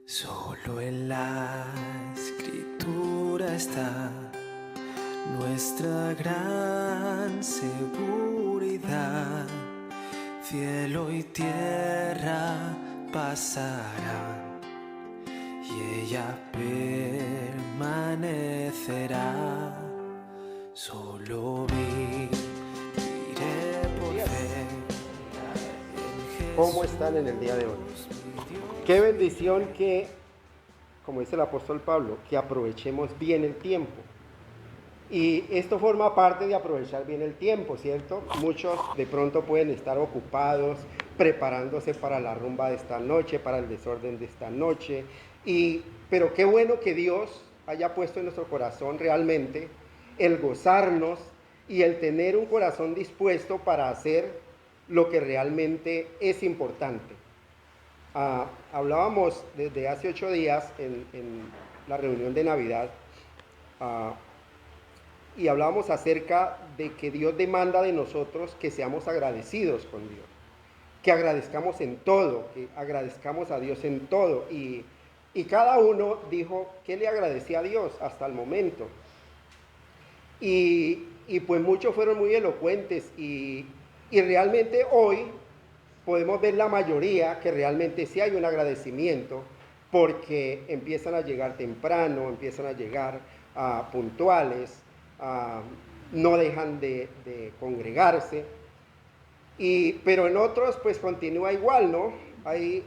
Solo en la escritura está nuestra gran seguridad. Cielo y tierra pasarán y ella permanecerá. Solo viviré por fe. ¿Cómo están en el día de hoy? Qué bendición que, como dice el apóstol Pablo, que aprovechemos bien el tiempo. Y esto forma parte de aprovechar bien el tiempo, ¿cierto? Muchos de pronto pueden estar ocupados, preparándose para la rumba de esta noche, para el desorden de esta noche. Pero qué bueno que Dios haya puesto en nuestro corazón realmente el gozarnos y el tener un corazón dispuesto para hacer lo que realmente es importante. Hablábamos desde hace 8 días en la reunión de Navidad y hablábamos acerca de que Dios demanda de nosotros que seamos agradecidos con Dios, que agradezcamos en todo, que agradezcamos a Dios en todo. Y cada uno dijo qué le agradecía a Dios hasta el momento. Y pues muchos fueron muy elocuentes y realmente hoy podemos ver la mayoría que realmente sí hay un agradecimiento porque empiezan a llegar temprano, empiezan a llegar puntuales, no dejan de congregarse. Pero en otros pues continúa igual, ¿no? Hay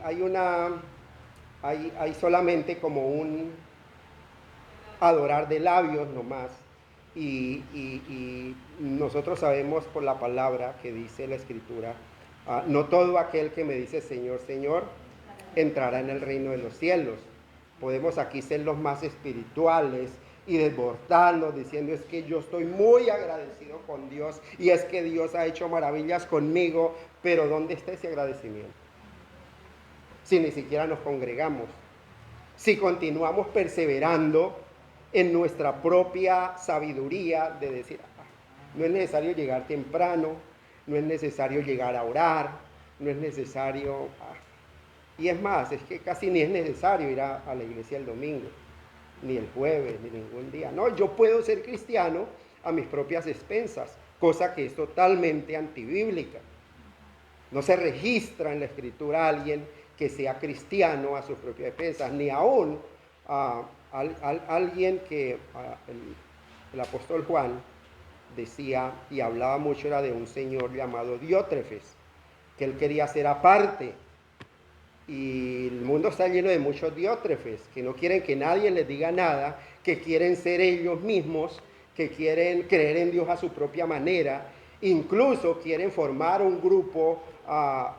solamente como un adorar de labios nomás. Y nosotros sabemos por la palabra que dice la Escritura, no todo aquel que me dice Señor, Señor, entrará en el reino de los cielos. Podemos aquí ser los más espirituales y desbordarnos diciendo es que yo estoy muy agradecido con Dios y es que Dios ha hecho maravillas conmigo, pero ¿dónde está ese agradecimiento? Si ni siquiera nos congregamos, si continuamos perseverando en nuestra propia sabiduría de decir, no es necesario llegar temprano, no es necesario llegar a orar, no es necesario... Y es más, es que casi ni es necesario ir a la iglesia el domingo, ni el jueves, ni ningún día. No, yo puedo ser cristiano a mis propias expensas, cosa que es totalmente antibíblica. No se registra en la Escritura alguien que sea cristiano a sus propias expensas, ni aún alguien que el apóstol Juan decía y hablaba mucho era de un señor llamado Diótrefes, que él quería ser aparte. Y el mundo está lleno de muchos Diótrefes que no quieren que nadie les diga nada, que quieren ser ellos mismos, que quieren creer en Dios a su propia manera, incluso quieren formar un grupo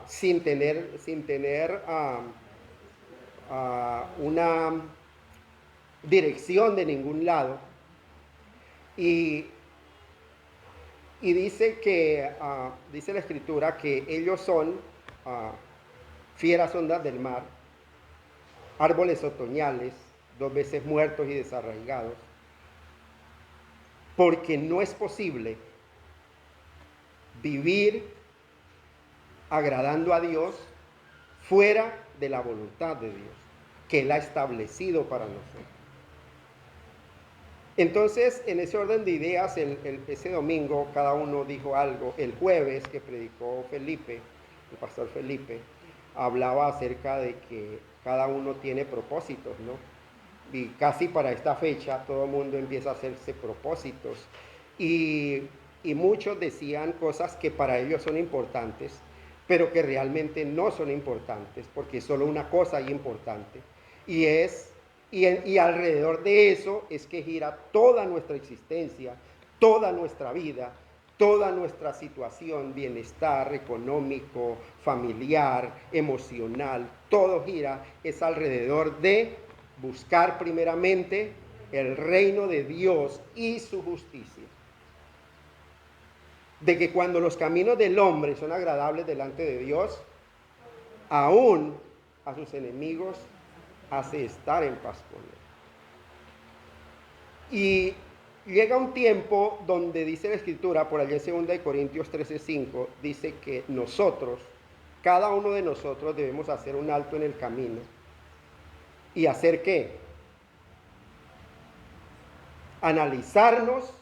sin tener una dirección de ningún lado. Y dice que dice la Escritura que ellos son fieras ondas del mar, árboles otoñales, 2 veces muertos y desarraigados, porque no es posible vivir agradando a Dios fuera de la voluntad de Dios, que Él ha establecido para nosotros. Entonces, en ese orden de ideas, ese domingo cada uno dijo algo. El jueves que predicó Felipe, el pastor Felipe, hablaba acerca de que cada uno tiene propósitos, ¿no? Y casi para esta fecha todo el mundo empieza a hacerse propósitos. Y muchos decían cosas que para ellos son importantes, pero que realmente no son importantes, porque solo una cosa es importante, y alrededor de eso es que gira toda nuestra existencia, toda nuestra vida, toda nuestra situación, bienestar económico, familiar, emocional, todo gira, es alrededor de buscar primeramente el reino de Dios y su justicia. De que cuando los caminos del hombre son agradables delante de Dios, aún a sus enemigos hace estar en paz con él. Y llega un tiempo donde dice la Escritura, por allá en 2 Corintios 13:5, dice que nosotros, cada uno de nosotros debemos hacer un alto en el camino ¿Y hacer qué? Analizarnos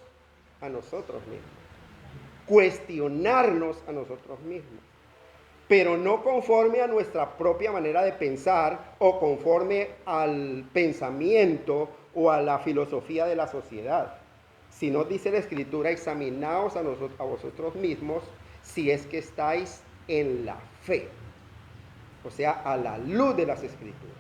a nosotros mismos, cuestionarnos a nosotros mismos, pero no conforme a nuestra propia manera de pensar o conforme al pensamiento o a la filosofía de la sociedad, sino dice la Escritura, examinaos a vosotros mismos si es que estáis en la fe, o sea, a la luz de las Escrituras.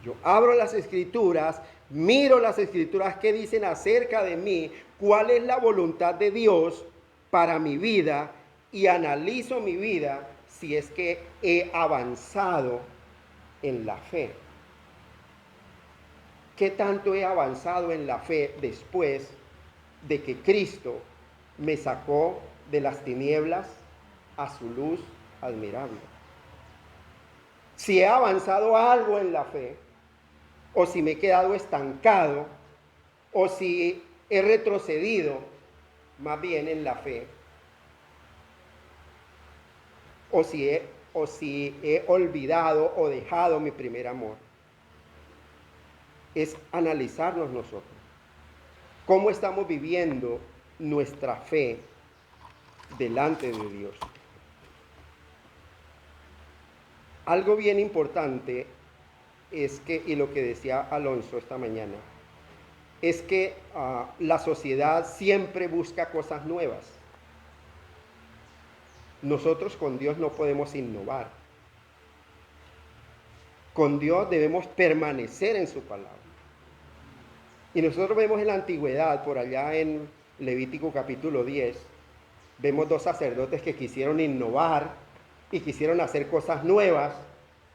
Yo abro las Escrituras, miro las Escrituras que dicen acerca de mí, cuál es la voluntad de Dios para mi vida y analizo mi vida si es que he avanzado en la fe. ¿Qué tanto he avanzado en la fe después de que Cristo me sacó de las tinieblas a su luz admirable? Si he avanzado algo en la fe, o si me he quedado estancado, o si he retrocedido más bien en la fe, o si he olvidado o dejado mi primer amor. Es analizarnos nosotros. ¿Cómo estamos viviendo nuestra fe delante de Dios? Algo bien importante es que, y lo que decía Alonso esta mañana, es que la sociedad siempre busca cosas nuevas. Nosotros con Dios no podemos innovar. Con Dios debemos permanecer en su palabra. Y nosotros vemos en la antigüedad, por allá en Levítico capítulo 10, vemos dos sacerdotes que quisieron innovar y quisieron hacer cosas nuevas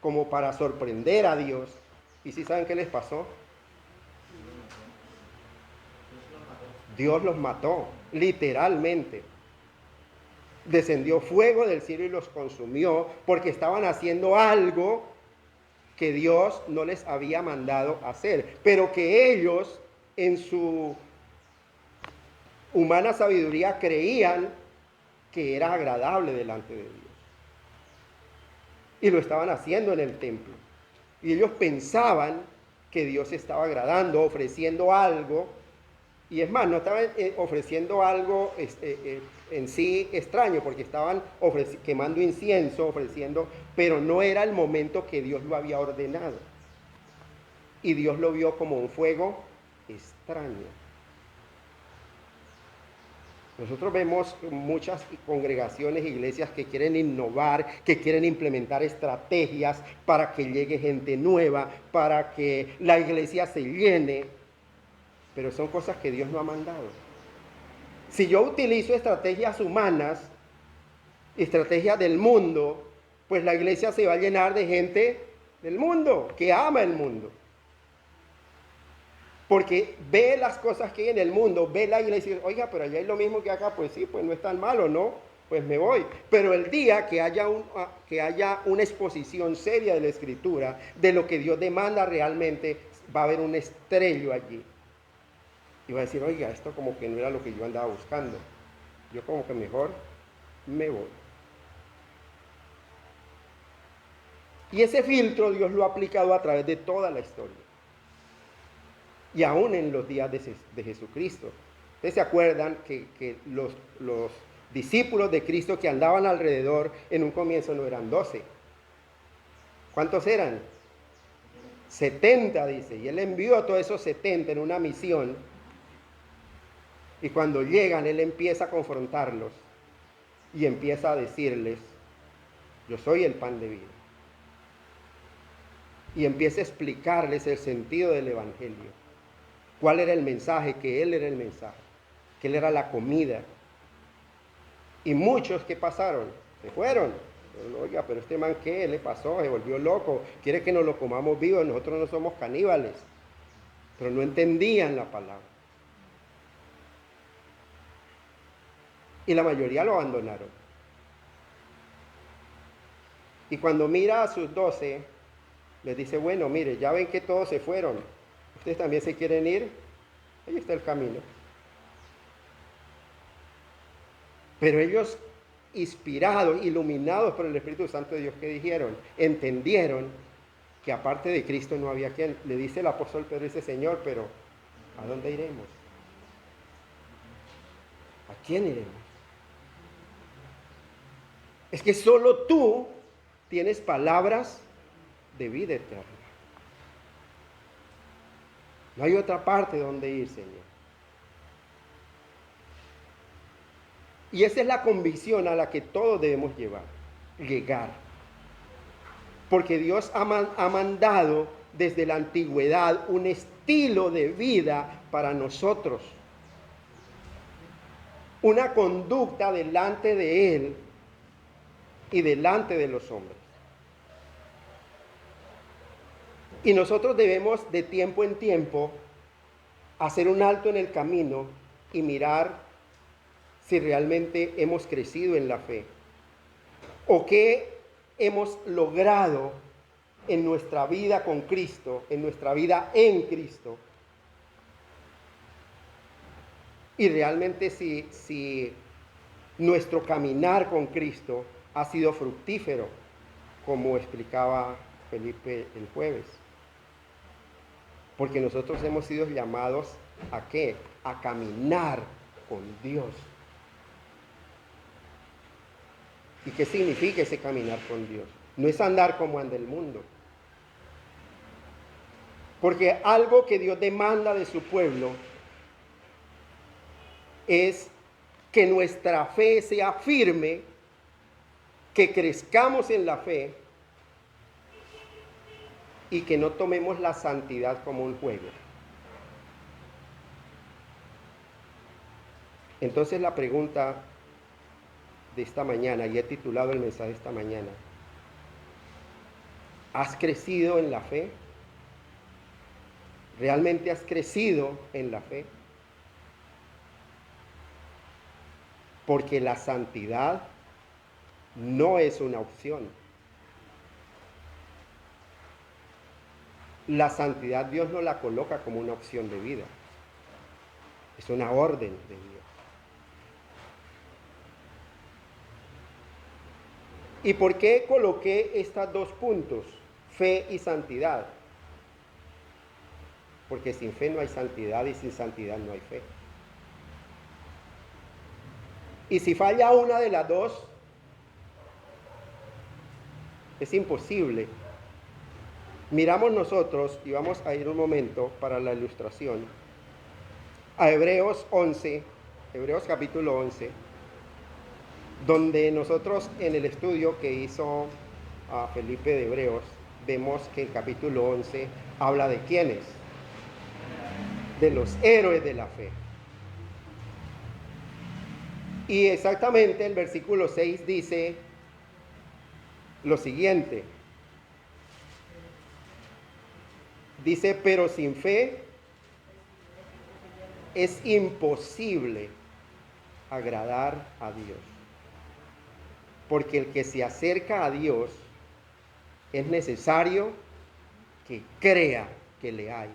como para sorprender a Dios. ¿Y si saben qué les pasó? Dios los mató, literalmente. Descendió fuego del cielo y los consumió porque estaban haciendo algo que Dios no les había mandado hacer, pero que ellos en su humana sabiduría creían que era agradable delante de Dios. Y lo estaban haciendo en el templo. Y ellos pensaban que Dios estaba agradando, ofreciendo algo. Y es más, no estaban ofreciendo algo en sí extraño, porque estaban quemando incienso, ofreciendo, pero no era el momento que Dios lo había ordenado. Y Dios lo vio como un fuego extraño. Nosotros vemos muchas congregaciones, iglesias que quieren innovar, que quieren implementar estrategias para que llegue gente nueva, para que la iglesia se llene, pero son cosas que Dios no ha mandado. Si yo utilizo estrategias humanas, estrategias del mundo, pues la iglesia se va a llenar de gente del mundo, que ama el mundo. Porque ve las cosas que hay en el mundo, ve la iglesia y dice, oiga, pero allá hay lo mismo que acá, pues sí, pues no es tan malo, ¿no? Pues me voy. Pero el día que haya una exposición seria de la Escritura, de lo que Dios demanda realmente, va a haber un estrello allí. Y va a decir, oiga, esto como que no era lo que yo andaba buscando. Yo como que mejor me voy. Y ese filtro Dios lo ha aplicado a través de toda la historia. Y aún en los días de Jesucristo. ¿Ustedes se acuerdan que los discípulos de Cristo que andaban alrededor en un comienzo no eran 12? ¿Cuántos eran? 70, dice. Y Él envió a todos esos 70 en una misión. Y cuando llegan, Él empieza a confrontarlos. Y empieza a decirles, yo soy el pan de vida. Y empieza a explicarles el sentido del Evangelio. ¿Cuál era el mensaje? Que Él era el mensaje, que Él era la comida. Y muchos que pasaron, se fueron. Oiga, pero este man, ¿qué le pasó? Se volvió loco, quiere que nos lo comamos vivos, nosotros no somos caníbales. Pero no entendían la palabra. Y la mayoría lo abandonaron. Y cuando mira a sus 12, les dice, bueno, mire, ya ven que todos se fueron. ¿Ustedes también se quieren ir? Ahí está el camino. Pero ellos, inspirados, iluminados por el Espíritu Santo de Dios, ¿qué dijeron? Entendieron que aparte de Cristo no había quien. Le dice el apóstol Pedro, dice, Señor, pero ¿a dónde iremos? ¿A quién iremos? Es que solo tú tienes palabras de vida eterna. No hay otra parte donde ir, Señor. Y esa es la convicción a la que todos debemos llegar. Porque Dios ha mandado desde la antigüedad un estilo de vida para nosotros. Una conducta delante de Él y delante de los hombres. Y nosotros debemos de tiempo en tiempo hacer un alto en el camino y mirar si realmente hemos crecido en la fe o qué hemos logrado en nuestra vida con Cristo, en nuestra vida en Cristo. Y realmente si nuestro caminar con Cristo ha sido fructífero, como explicaba Felipe el jueves. Porque nosotros hemos sido llamados ¿a qué? A caminar con Dios. ¿Y qué significa ese caminar con Dios? No es andar como anda el mundo. Porque algo que Dios demanda de su pueblo es que nuestra fe sea firme, que crezcamos en la fe y que no tomemos la santidad como un juego. Entonces la pregunta de esta mañana, y he titulado el mensaje de esta mañana, ¿has crecido en la fe? ¿Realmente has crecido en la fe? Porque la santidad no es una opción. La santidad Dios no la coloca como una opción de vida. Es una orden de Dios. ¿Y por qué coloqué estos dos puntos? Fe y santidad. Porque sin fe no hay santidad y sin santidad no hay fe. Y si falla una de las dos, es imposible. Miramos nosotros, y vamos a ir un momento para la ilustración, a Hebreos 11, Hebreos capítulo 11, donde nosotros en el estudio que hizo Felipe de Hebreos, vemos que el capítulo 11 habla de quiénes, de los héroes de la fe. Y exactamente el versículo 6 dice lo siguiente. Dice, pero sin fe es imposible agradar a Dios. Porque el que se acerca a Dios es necesario que crea que le hay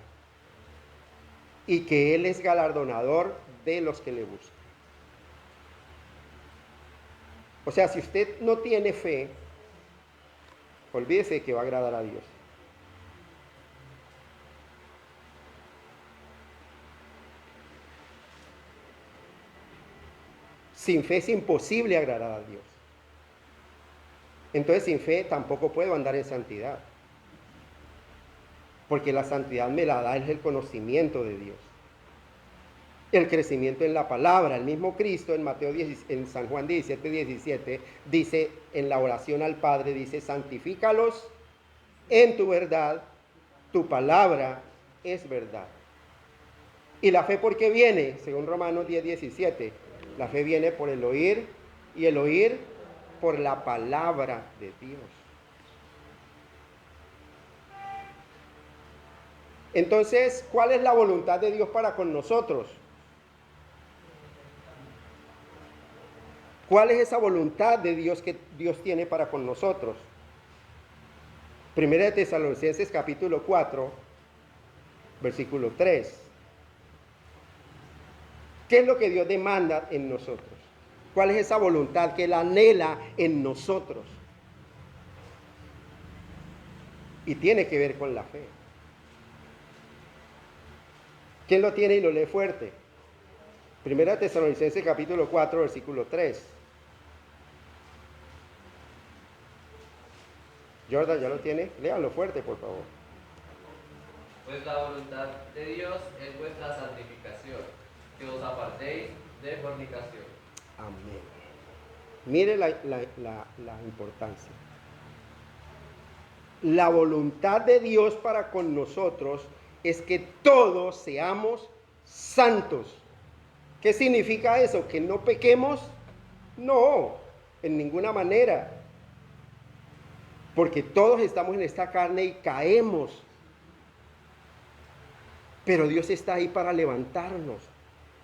y que Él es galardonador de los que le buscan. O sea, si usted no tiene fe, olvídese que va a agradar a Dios. Sin fe es imposible agradar a Dios. Entonces sin fe tampoco puedo andar en santidad. Porque la santidad me la da el conocimiento de Dios. El crecimiento en la palabra. El mismo Cristo en San Juan 17 dice en la oración al Padre, dice, santifícalos en tu verdad, tu palabra es verdad. ¿Y la fe por qué viene? Según Romanos 10:17. La fe viene por el oír y el oír por la palabra de Dios. Entonces, ¿cuál es la voluntad de Dios para con nosotros? ¿Cuál es esa voluntad de Dios que Dios tiene para con nosotros? Primera de Tesalonicenses capítulo 4, versículo 3. ¿Qué es lo que Dios demanda en nosotros? ¿Cuál es esa voluntad que Él anhela en nosotros? y tiene que ver con la fe. ¿Quién lo tiene y lo lee fuerte? Primera Tesalonicenses capítulo 4, versículo 3. Jordan, ¿ya lo tiene? Léalo fuerte, por favor. Pues la voluntad de Dios es vuestra santificación, que os apartéis de fornicación. Amén. Mire la importancia. La voluntad de Dios para con nosotros es que todos seamos santos. ¿Qué significa eso? ¿Que no pequemos? No, en ninguna manera. Porque todos estamos en esta carne y caemos. Pero Dios está ahí para levantarnos.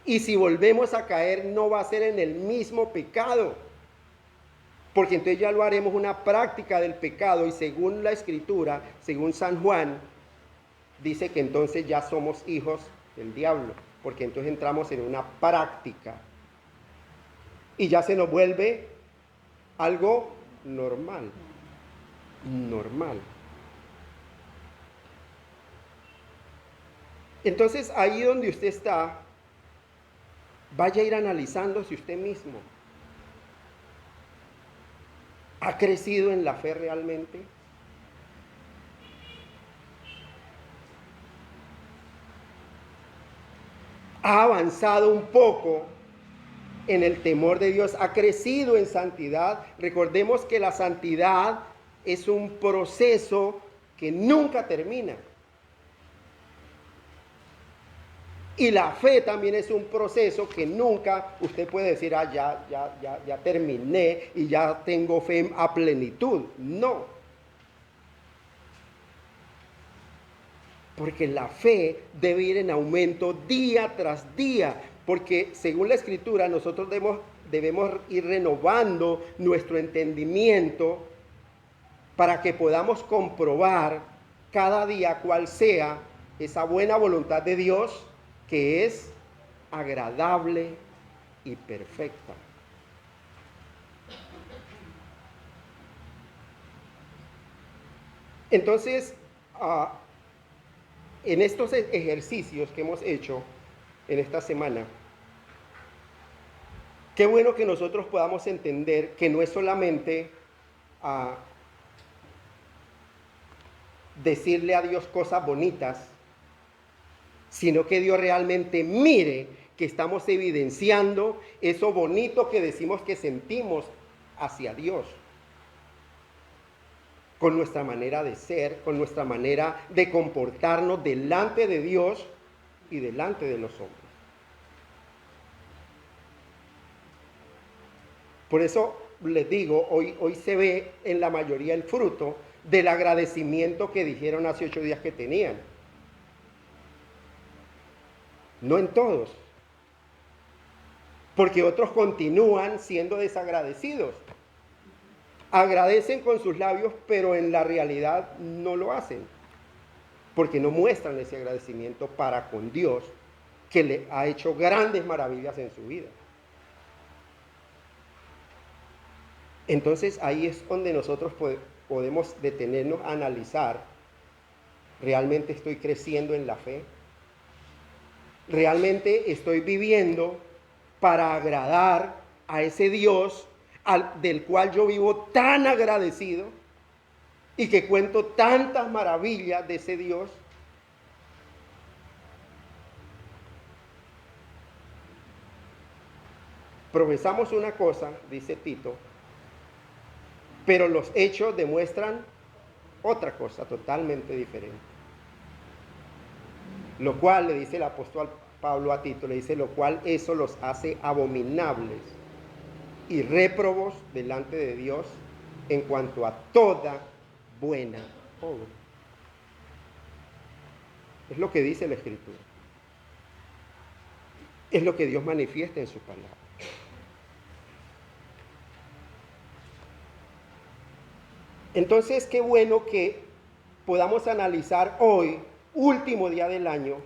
Y si volvemos a caer, no va a ser en el mismo pecado. Porque entonces ya lo haremos una práctica del pecado. Y según la Escritura, según San Juan, dice que entonces ya somos hijos del diablo. Porque entonces entramos en una práctica. Y ya se nos vuelve algo normal. Normal. Entonces ahí donde usted está, vaya a ir analizándose usted mismo. ¿Ha crecido en la fe realmente? ¿Ha avanzado un poco en el temor de Dios? ¿Ha crecido en santidad? Recordemos que la santidad es un proceso que nunca termina. Y la fe también es un proceso que nunca usted puede decir, ya terminé y ya tengo fe a plenitud. No. Porque la fe debe ir en aumento día tras día. Porque según la Escritura nosotros debemos ir renovando nuestro entendimiento para que podamos comprobar cada día cuál sea esa buena voluntad de Dios, que es agradable y perfecta. Entonces, en estos ejercicios que hemos hecho en esta semana, qué bueno que nosotros podamos entender que no es solamente decirle a Dios cosas bonitas, sino que Dios realmente mire que estamos evidenciando eso bonito que decimos que sentimos hacia Dios. Con nuestra manera de ser, con nuestra manera de comportarnos delante de Dios y delante de los hombres. Por eso les digo, hoy se ve en la mayoría el fruto del agradecimiento que dijeron hace 8 días que tenían. No en todos, porque otros continúan siendo desagradecidos. Agradecen con sus labios, pero en la realidad no lo hacen, porque no muestran ese agradecimiento para con Dios, que le ha hecho grandes maravillas en su vida. Entonces ahí es donde nosotros podemos detenernos a analizar, ¿realmente estoy creciendo en la fe? ¿Realmente estoy viviendo para agradar a ese Dios del cual yo vivo tan agradecido y que cuento tantas maravillas de ese Dios? Profesamos una cosa, dice Tito, pero los hechos demuestran otra cosa totalmente diferente. Lo cual, le dice el apóstol Pablo a Tito, le dice, lo cual eso los hace abominables y réprobos delante de Dios en cuanto a toda buena obra. Es lo que dice la Escritura. Es lo que Dios manifiesta en su palabra. Entonces, qué bueno que podamos analizar hoy, último día del año,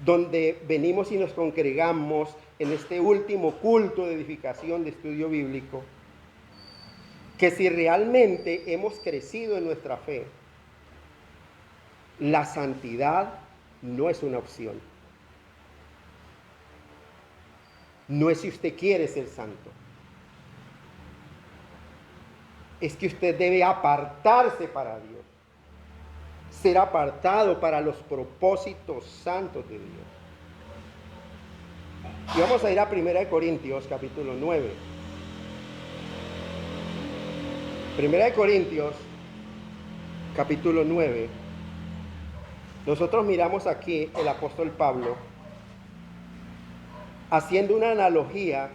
donde venimos y nos congregamos en este último culto de edificación de estudio bíblico. que si realmente hemos crecido en nuestra fe, la santidad no es una opción. No es si usted quiere ser santo. Es que usted debe apartarse para Dios. Ser apartado para los propósitos santos de Dios. Y vamos a ir a 1 Corintios capítulo 9. 1 Corintios capítulo 9. Nosotros miramos aquí el apóstol Pablo haciendo una analogía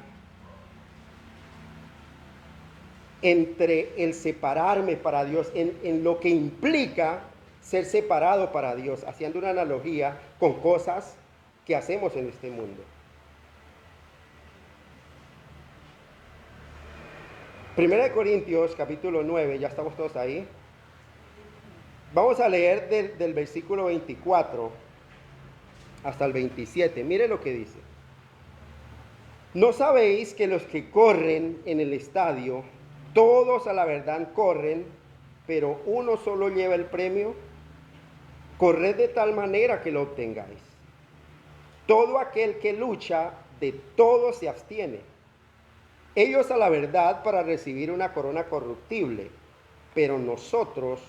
entre el separarme para Dios, en lo que implica ser separado para Dios, haciendo una analogía con cosas que hacemos en este mundo. 1 Corintios capítulo 9, ya estamos todos ahí. Vamos a leer del versículo 24 hasta el 27. Mire lo que dice. ¿No sabéis que los que corren en el estadio, todos a la verdad corren, pero uno solo lleva el premio? Corred de tal manera que lo obtengáis. Todo aquel que lucha, de todo se abstiene. Ellos a la verdad para recibir una corona corruptible, pero nosotros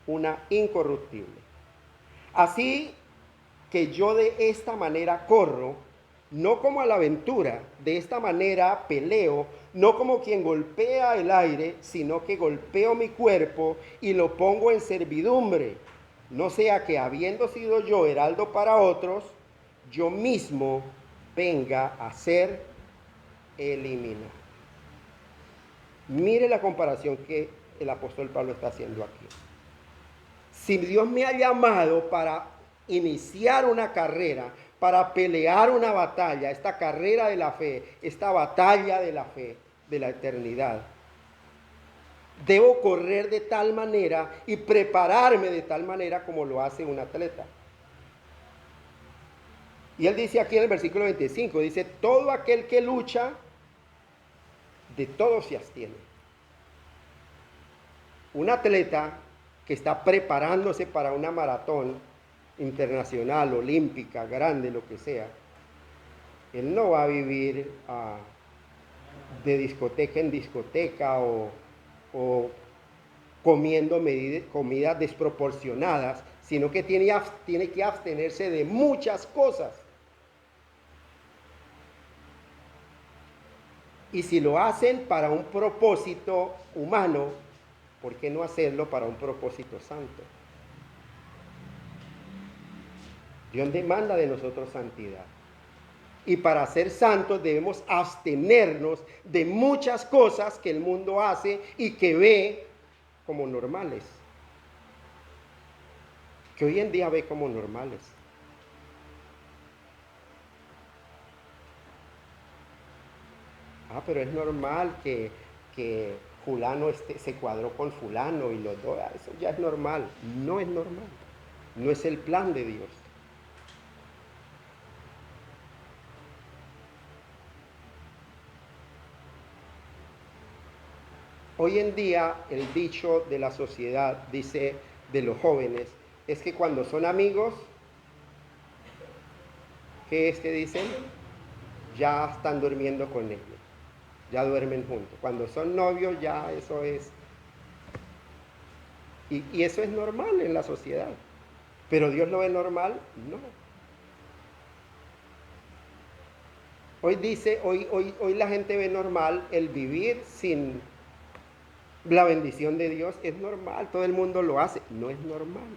una incorruptible. Así que yo de esta manera corro, no como a la aventura, de esta manera peleo, no como quien golpea el aire, sino que golpeo mi cuerpo y lo pongo en servidumbre, no sea que habiendo sido yo heraldo para otros, yo mismo venga a ser eliminado. Mire la comparación que el apóstol Pablo está haciendo aquí. Si Dios me ha llamado para iniciar una carrera, para pelear una batalla, esta carrera de la fe, esta batalla de la fe, de la eternidad, debo correr de tal manera y prepararme de tal manera como lo hace un atleta. Y él dice aquí en el versículo 25, dice, todo aquel que lucha, de todo se abstiene. Un atleta que está preparándose para una maratón internacional, olímpica, grande, lo que sea, él no va a vivir de discoteca en discoteca o comiendo comidas desproporcionadas, sino que tiene que abstenerse de muchas cosas. Y si lo hacen para un propósito humano, ¿por qué no hacerlo para un propósito santo? Dios demanda de nosotros santidad. Y para ser santos debemos abstenernos de muchas cosas que el mundo hace y que ve como normales. Que hoy en día ve como normales. Pero es normal que fulano se cuadró con fulano y los dos, eso ya es normal. No es normal. No es el plan de Dios. Hoy en día el dicho de la sociedad, dice de los jóvenes, es que cuando son amigos, ¿qué es que dicen? Ya están durmiendo con ellos, ya duermen juntos. Cuando son novios ya eso es, y eso es normal en la sociedad. ¿Pero Dios lo ve normal? No. Hoy la gente ve normal el vivir sin la bendición de Dios. Es normal, todo el mundo lo hace. No es normal.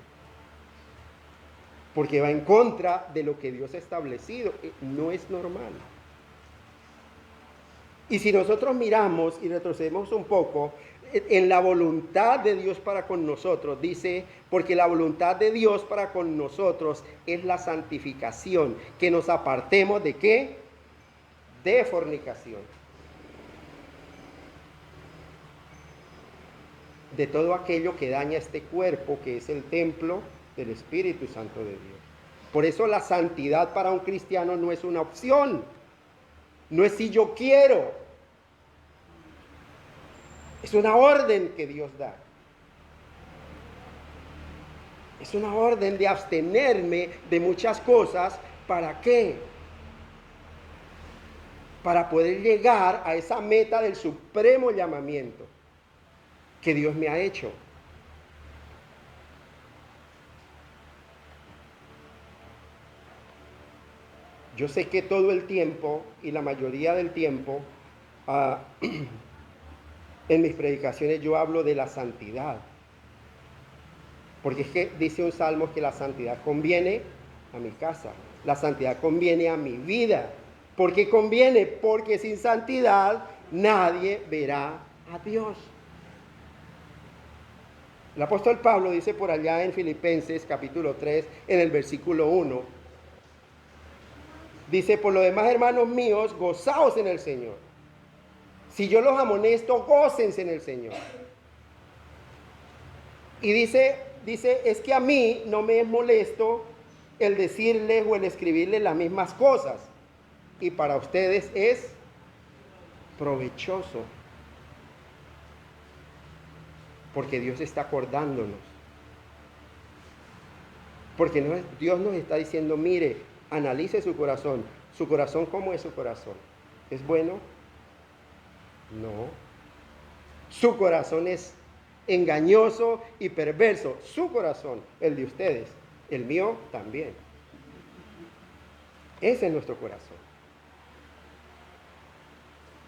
Porque va en contra de lo que Dios ha establecido. No es normal. Y si nosotros miramos y retrocedemos un poco, en la voluntad de Dios para con nosotros, dice, porque la voluntad de Dios para con nosotros es la santificación, que nos apartemos de ¿qué? De fornicación. De todo aquello que daña este cuerpo, que es el templo del Espíritu Santo de Dios. Por eso la santidad para un cristiano no es una opción. No es si yo quiero. Es una orden que Dios da. Es una orden de abstenerme de muchas cosas. ¿Para qué? Para poder llegar a esa meta del supremo llamamiento que Dios me ha hecho. Yo sé que todo el tiempo y la mayoría del tiempo en mis predicaciones yo hablo de la santidad. Porque es que dice un salmo que la santidad conviene a mi casa, la santidad conviene a mi vida. ¿Por qué conviene? Porque sin santidad nadie verá a Dios. El apóstol Pablo dice por allá en Filipenses capítulo 3, en el versículo 1, dice: por lo demás, hermanos míos, gozaos en el Señor. Si yo los amonesto, gócense en el Señor. Y dice, es que a mí no me es molesto el decirles o el escribirles las mismas cosas. Y para ustedes es provechoso. Porque Dios está acordándonos. Porque Dios nos está diciendo: mire, analice su corazón. ¿Su corazón cómo es su corazón? ¿Es bueno? No. Su corazón es engañoso y perverso. Su corazón, el de ustedes. El mío también. Ese es nuestro corazón.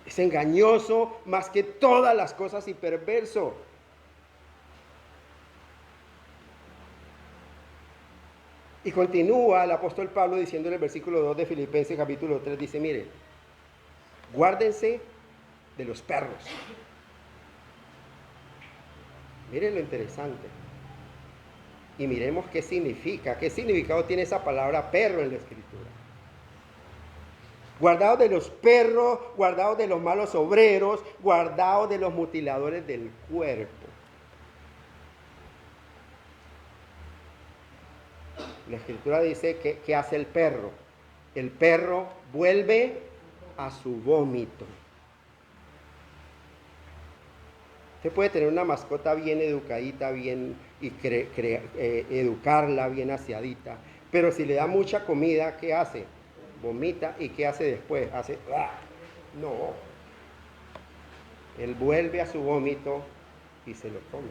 Es engañoso más que todas las cosas y perverso. Y continúa el apóstol Pablo diciendo en el versículo 2 de Filipenses capítulo 3, dice: mire, guárdense de los perros. Miren lo interesante. Y miremos qué significa, qué significado tiene esa palabra perro en la Escritura. Guardaos de los perros, guardaos de los malos obreros, guardaos de los mutiladores del cuerpo. La Escritura dice que ¿qué hace el perro? El perro vuelve a su vómito. Usted puede tener una mascota bien educadita, bien y educarla bien aseadita, pero si le da mucha comida, ¿qué hace? Vomita. ¿Y qué hace después? Hace ¡ah! No. Él vuelve a su vómito y se lo come.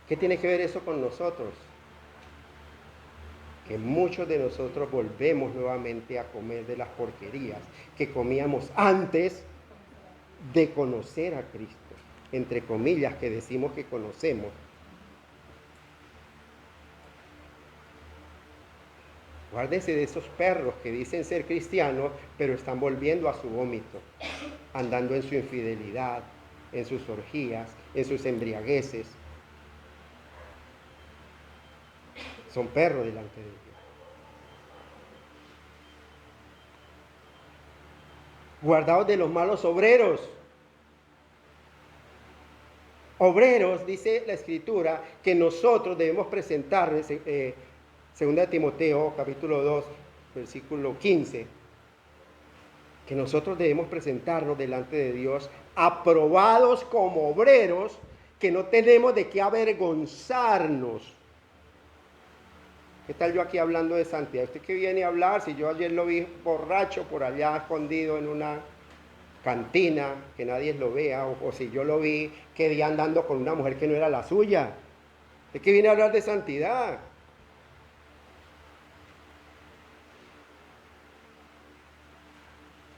¿Qué tiene que ver eso con nosotros? Que muchos de nosotros volvemos nuevamente a comer de las porquerías que comíamos antes de conocer a Cristo, entre comillas, que decimos que conocemos. Guárdese de esos perros que dicen ser cristianos, pero están volviendo a su vómito, andando en su infidelidad, en sus orgías, en sus embriagueces. Son perros delante de Dios. Guardaos de los malos obreros. Obreros, dice la Escritura, que nosotros debemos presentarles, 2 Timoteo, capítulo 2, versículo 15, que nosotros debemos presentarnos delante de Dios aprobados como obreros, que no tenemos de qué avergonzarnos. ¿Qué tal yo aquí hablando de santidad? ¿Usted qué viene a hablar? Si yo ayer lo vi borracho por allá escondido en una cantina, que nadie lo vea, o si yo lo vi que día andando con una mujer que no era la suya. ¿De qué viene a hablar de santidad?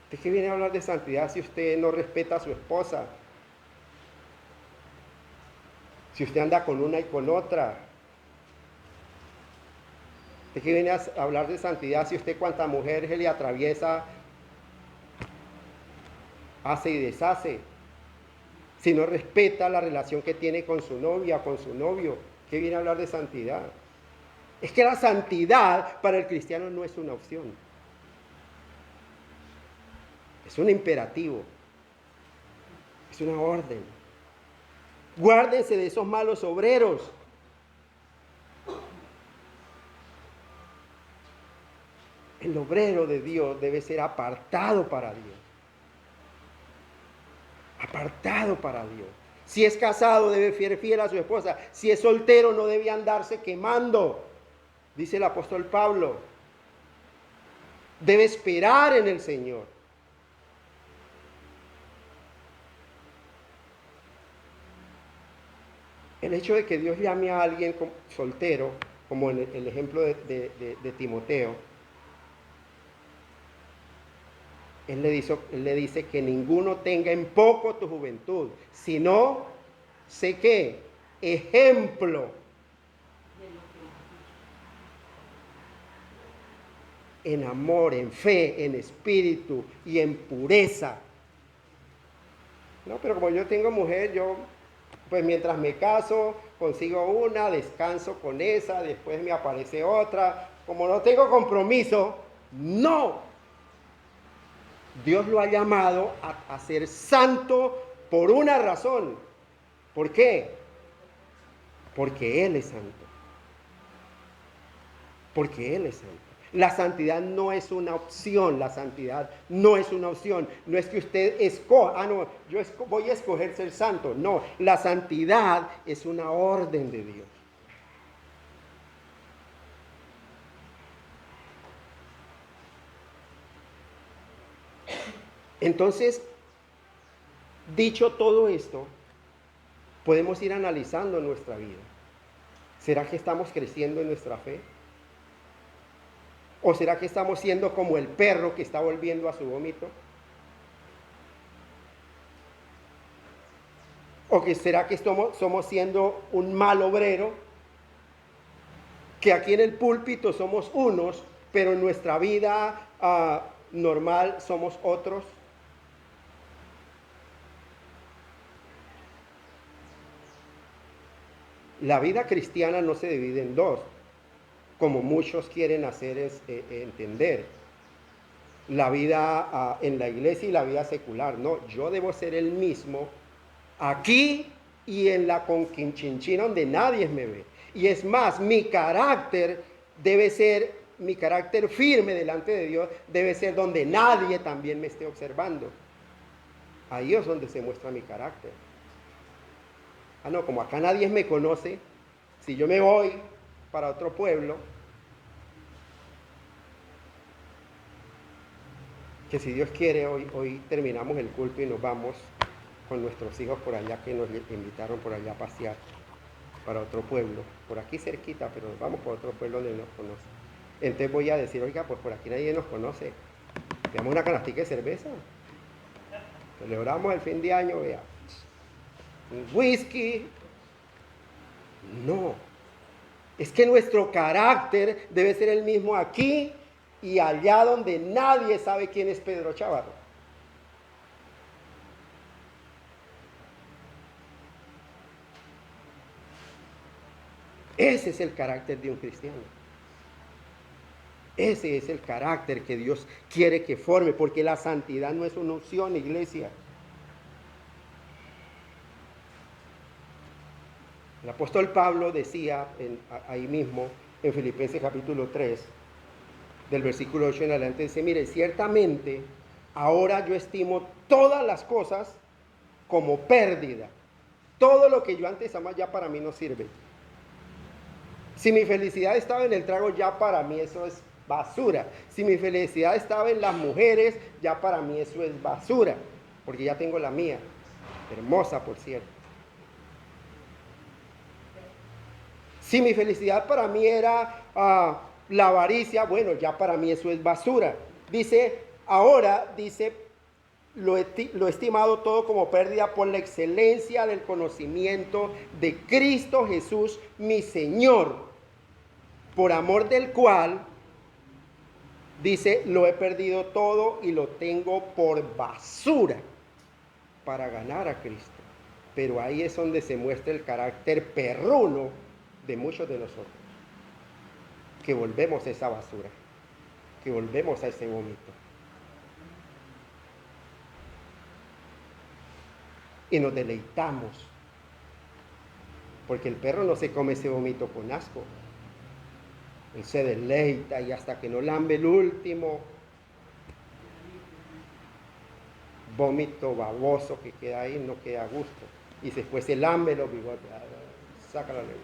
¿De qué viene a hablar de santidad si usted no respeta a su esposa? Si usted anda con una y con otra. ¿De qué viene a hablar de santidad si usted cuanta mujer se le atraviesa, hace y deshace? Si no respeta la relación que tiene con su novia o con su novio, ¿qué viene a hablar de santidad? Es que la santidad para el cristiano no es una opción. Es un imperativo. Es una orden. Guárdense de esos malos obreros. El obrero de Dios debe ser apartado para Dios. apartado para Dios. Si es casado, debe ser fiel a su esposa. Si es soltero, no debe andarse quemando, dice el apóstol Pablo. Debe esperar en el Señor. El hecho de que Dios llame a alguien soltero, como en el ejemplo de Timoteo, Él le dice que ninguno tenga en poco tu juventud, sino, sé qué, ejemplo. En amor, en fe, en espíritu y en pureza. No, pero como yo tengo mujer, yo, pues mientras me caso, consigo una, descanso con esa, después me aparece otra. Como no tengo compromiso, no. Dios lo ha llamado a ser santo por una razón. ¿Por qué? Porque Él es santo. Porque Él es santo. La santidad no es una opción, la santidad no es una opción. No es que usted escoja, no, yo voy a escoger ser santo. No, la santidad es una orden de Dios. Entonces, dicho todo esto, podemos ir analizando nuestra vida. ¿Será que estamos creciendo en nuestra fe? ¿O será que estamos siendo como el perro que está volviendo a su vómito? ¿O que será que somos siendo un mal obrero? Que aquí en el púlpito somos unos, pero en nuestra vida normal somos otros. La vida cristiana no se divide en dos, como muchos quieren hacer entender. La vida en la iglesia y la vida secular. No, yo debo ser el mismo aquí y en la Conchinchina donde nadie me ve. Y es más, mi carácter debe ser, mi carácter firme delante de Dios debe ser donde nadie también me esté observando. Ahí es donde se muestra mi carácter. No, como acá nadie me conoce, si yo me voy para otro pueblo, que si Dios quiere, hoy terminamos el culto y nos vamos con nuestros hijos por allá, que nos invitaron por allá a pasear para otro pueblo, por aquí cerquita, pero nos vamos por otro pueblo donde nos conocen. Entonces voy a decir, oiga, pues por aquí nadie nos conoce, veamos una canastica de cerveza, celebramos el fin de año, vea, un whisky. No, es que nuestro carácter debe ser el mismo aquí y allá donde nadie sabe quién es Pedro Chavarro. Ese es el carácter de un cristiano. Ese es el carácter que Dios quiere que forme, porque la santidad no es una opción, iglesia. El apóstol Pablo decía ahí mismo en Filipenses capítulo 3, del versículo 8 en adelante, dice, mire, ciertamente ahora yo estimo todas las cosas como pérdida. Todo lo que yo antes amaba ya para mí no sirve. Si mi felicidad estaba en el trago, ya para mí eso es basura. Si mi felicidad estaba en las mujeres, ya para mí eso es basura, porque ya tengo la mía, hermosa por cierto. Si mi felicidad para mí era la avaricia, bueno, ya para mí eso es basura. Dice, ahora, dice, lo he estimado todo como pérdida por la excelencia del conocimiento de Cristo Jesús, mi Señor, por amor del cual, dice, lo he perdido todo y lo tengo por basura para ganar a Cristo. Pero ahí es donde se muestra el carácter perruno de muchos de nosotros, que volvemos a esa basura, que volvemos a ese vómito. Y nos deleitamos, porque el perro no se come ese vómito con asco. Él se deleita y hasta que no lambe el último, vómito baboso que queda ahí, no queda a gusto. Y después el hambre, los bigotes, saca la lengua.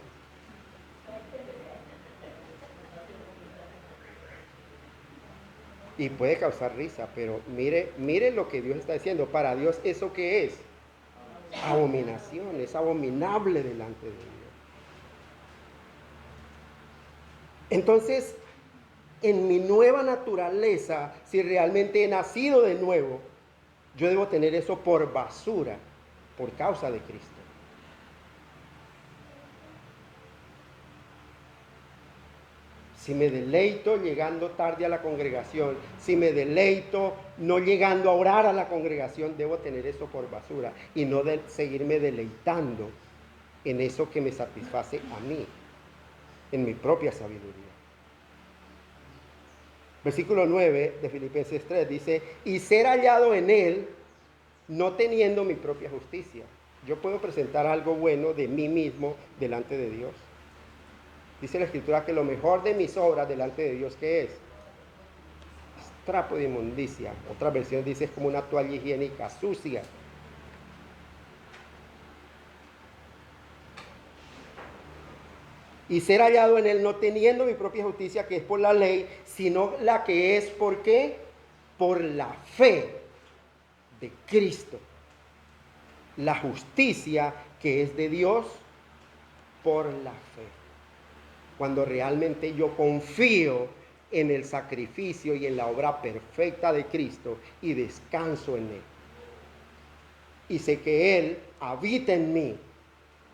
Y puede causar risa, pero mire lo que Dios está diciendo. Para Dios, ¿eso qué es? Abominación, es abominable delante de Dios. Entonces, en mi nueva naturaleza, si realmente he nacido de nuevo, yo debo tener eso por basura, por causa de Cristo. Si me deleito llegando tarde a la congregación, si me deleito no llegando a orar a la congregación, debo tener eso por basura y no seguirme deleitando en eso que me satisface a mí, en mi propia sabiduría. Versículo 9 de Filipenses 3 dice, y ser hallado en él, no teniendo mi propia justicia. Yo puedo presentar algo bueno de mí mismo delante de Dios. Dice la Escritura que lo mejor de mis obras delante de Dios, ¿qué es? Es trapo de inmundicia. Otra versión dice es como una toalla higiénica sucia. Y ser hallado en él no teniendo mi propia justicia, que es por la ley, sino la que es, ¿por qué? Por la fe de Cristo. La justicia que es de Dios por la fe. Cuando realmente yo confío en el sacrificio y en la obra perfecta de Cristo y descanso en él. Y sé que él habita en mí.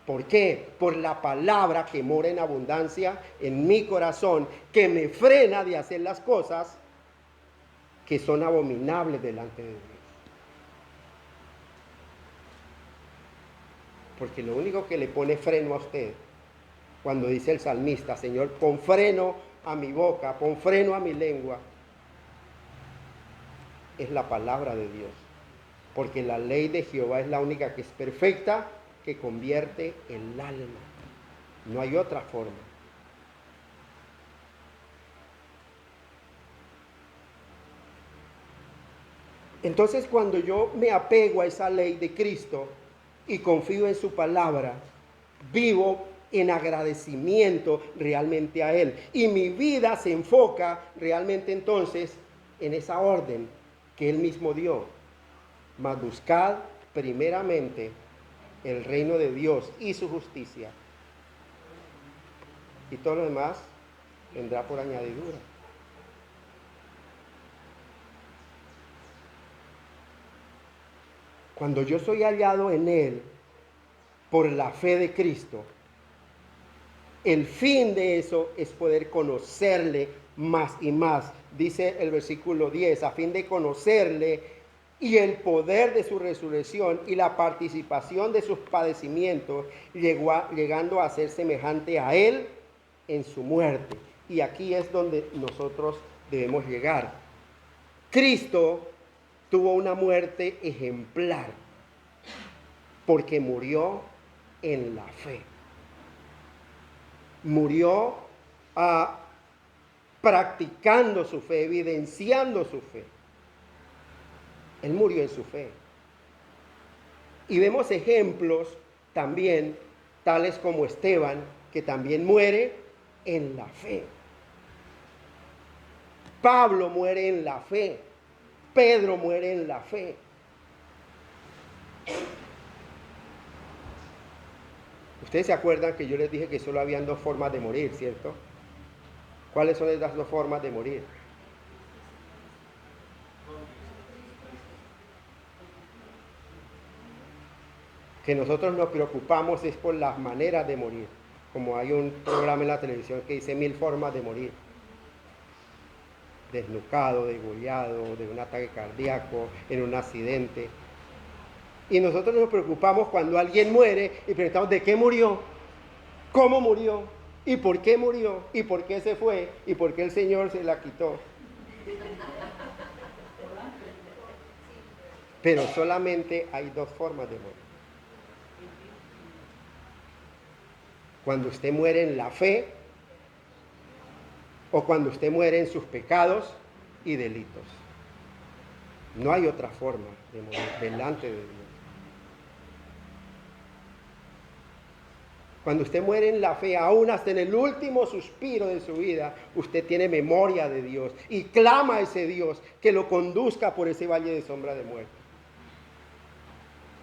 ¿Por qué? Por la palabra que mora en abundancia en mi corazón, que me frena de hacer las cosas que son abominables delante de Dios. Porque lo único que le pone freno a usted, cuando dice el salmista, Señor, pon freno a mi boca, pon freno a mi lengua, es la palabra de Dios. Porque la ley de Jehová es la única que es perfecta, que convierte el alma. No hay otra forma. Entonces, cuando yo me apego a esa ley de Cristo y confío en su palabra, vivo en agradecimiento realmente a Él. Y mi vida se enfoca realmente entonces en esa orden que Él mismo dio. Mas buscad primeramente el reino de Dios y su justicia. Y todo lo demás vendrá por añadidura. Cuando yo soy hallado en Él por la fe de Cristo, el fin de eso es poder conocerle más y más. Dice el versículo 10, a fin de conocerle y el poder de su resurrección y la participación de sus padecimientos, llegando a ser semejante a Él en su muerte. Y aquí es donde nosotros debemos llegar. Cristo tuvo una muerte ejemplar porque murió en la fe. Murió practicando su fe, evidenciando su fe. Él murió en su fe. Y vemos ejemplos también, tales como Esteban, que también muere en la fe. Pablo muere en la fe. Pedro muere en la fe. Ustedes se acuerdan que yo les dije que solo habían dos formas de morir, ¿cierto? ¿Cuáles son esas dos formas de morir? Que nosotros nos preocupamos es por las maneras de morir. Como hay un programa en la televisión que dice 1000 formas de morir. Desnucado, degollado, de un ataque cardíaco, en un accidente. Y nosotros nos preocupamos cuando alguien muere y preguntamos ¿de qué murió? ¿Cómo murió? ¿Y por qué murió? ¿Y por qué se fue? ¿Y por qué el Señor se la quitó? Pero solamente hay dos formas de morir. Cuando usted muere en la fe o cuando usted muere en sus pecados y delitos. No hay otra forma de morir delante de Dios. Cuando usted muere en la fe, aún hasta en el último suspiro de su vida, usted tiene memoria de Dios y clama a ese Dios que lo conduzca por ese valle de sombra de muerte.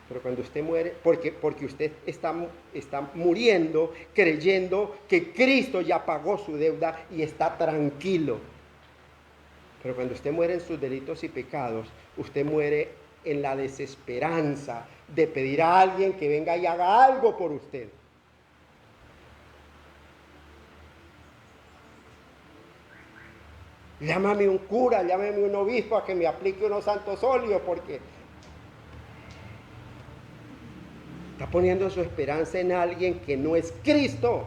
Pero cuando usted muere, porque usted está muriendo creyendo que Cristo ya pagó su deuda y está tranquilo. Pero cuando usted muere en sus delitos y pecados, usted muere en la desesperanza de pedir a alguien que venga y haga algo por usted. Llámame un cura, llámame un obispo a que me aplique unos santos óleos, porque está poniendo su esperanza en alguien que no es Cristo.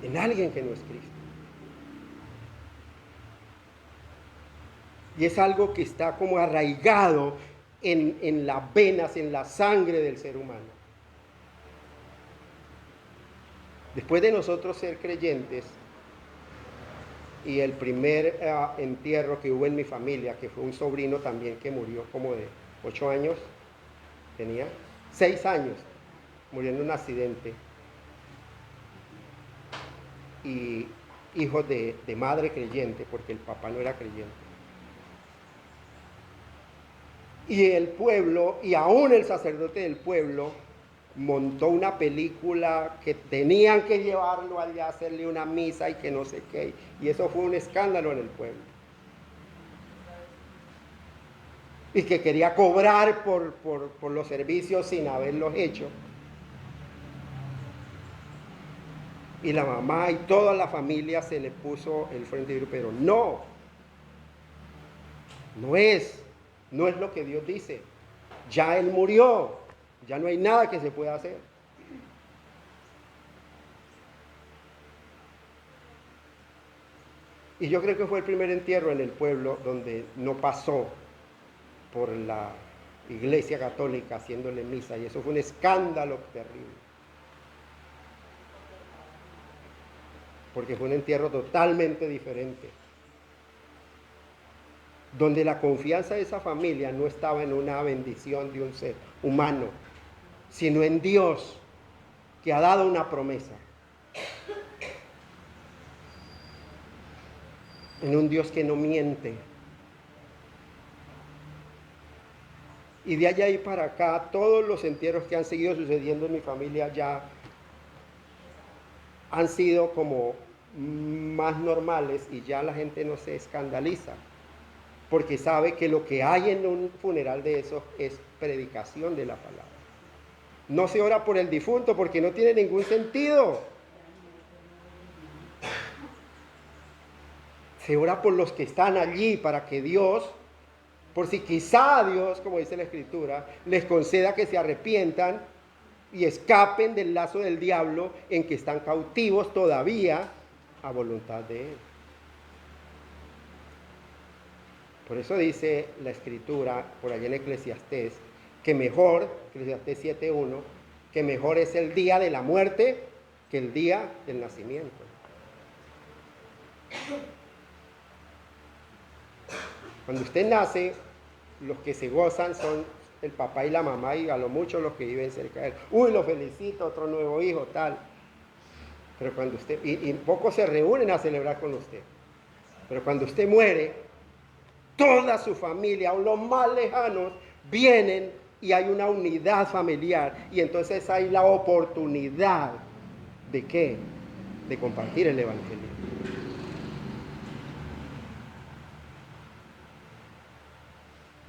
En alguien que no es Cristo. Y es algo que está como arraigado en las venas, en la sangre del ser humano. Después de nosotros ser creyentes, y el primer entierro que hubo en mi familia, que fue un sobrino también que murió como de 8 años, tenía 6 años, murió en un accidente, y hijo de madre creyente, porque el papá no era creyente. Y el pueblo, y aún el sacerdote del pueblo, montó una película que tenían que llevarlo allá, hacerle una misa y que no sé qué. Y eso fue un escándalo en el pueblo. Y que quería cobrar por los servicios sin haberlos hecho. Y la mamá y toda la familia se le puso el frente de pero no es lo que Dios dice. Ya él murió. Ya no hay nada que se pueda hacer. Y yo creo que fue el primer entierro en el pueblo donde no pasó por la iglesia católica haciéndole misa. Y eso fue un escándalo terrible. Porque fue un entierro totalmente diferente. Donde la confianza de esa familia no estaba en una bendición de un ser humano, sino en Dios, que ha dado una promesa. En un Dios que no miente. Y de allá y para acá, todos los entierros que han seguido sucediendo en mi familia ya han sido como más normales y ya la gente no se escandaliza. Porque sabe que lo que hay en un funeral de esos es predicación de la palabra. No se ora por el difunto porque no tiene ningún sentido. Se ora por los que están allí para que Dios, por si quizá Dios, como dice la Escritura, les conceda que se arrepientan y escapen del lazo del diablo en que están cautivos todavía a voluntad de Él. Por eso dice la Escritura, por allá en Eclesiastés, que mejor, Eclesiastés 7:1, que mejor es el día de la muerte que el día del nacimiento. Cuando usted nace, los que se gozan son el papá y la mamá y a lo mucho los que viven cerca de él. Uy, lo felicito, otro nuevo hijo, tal. Pero cuando usted, y pocos se reúnen a celebrar con usted. Pero cuando usted muere, toda su familia, o los más lejanos, vienen y hay una unidad familiar. Y entonces hay la oportunidad ¿de qué? De compartir el Evangelio.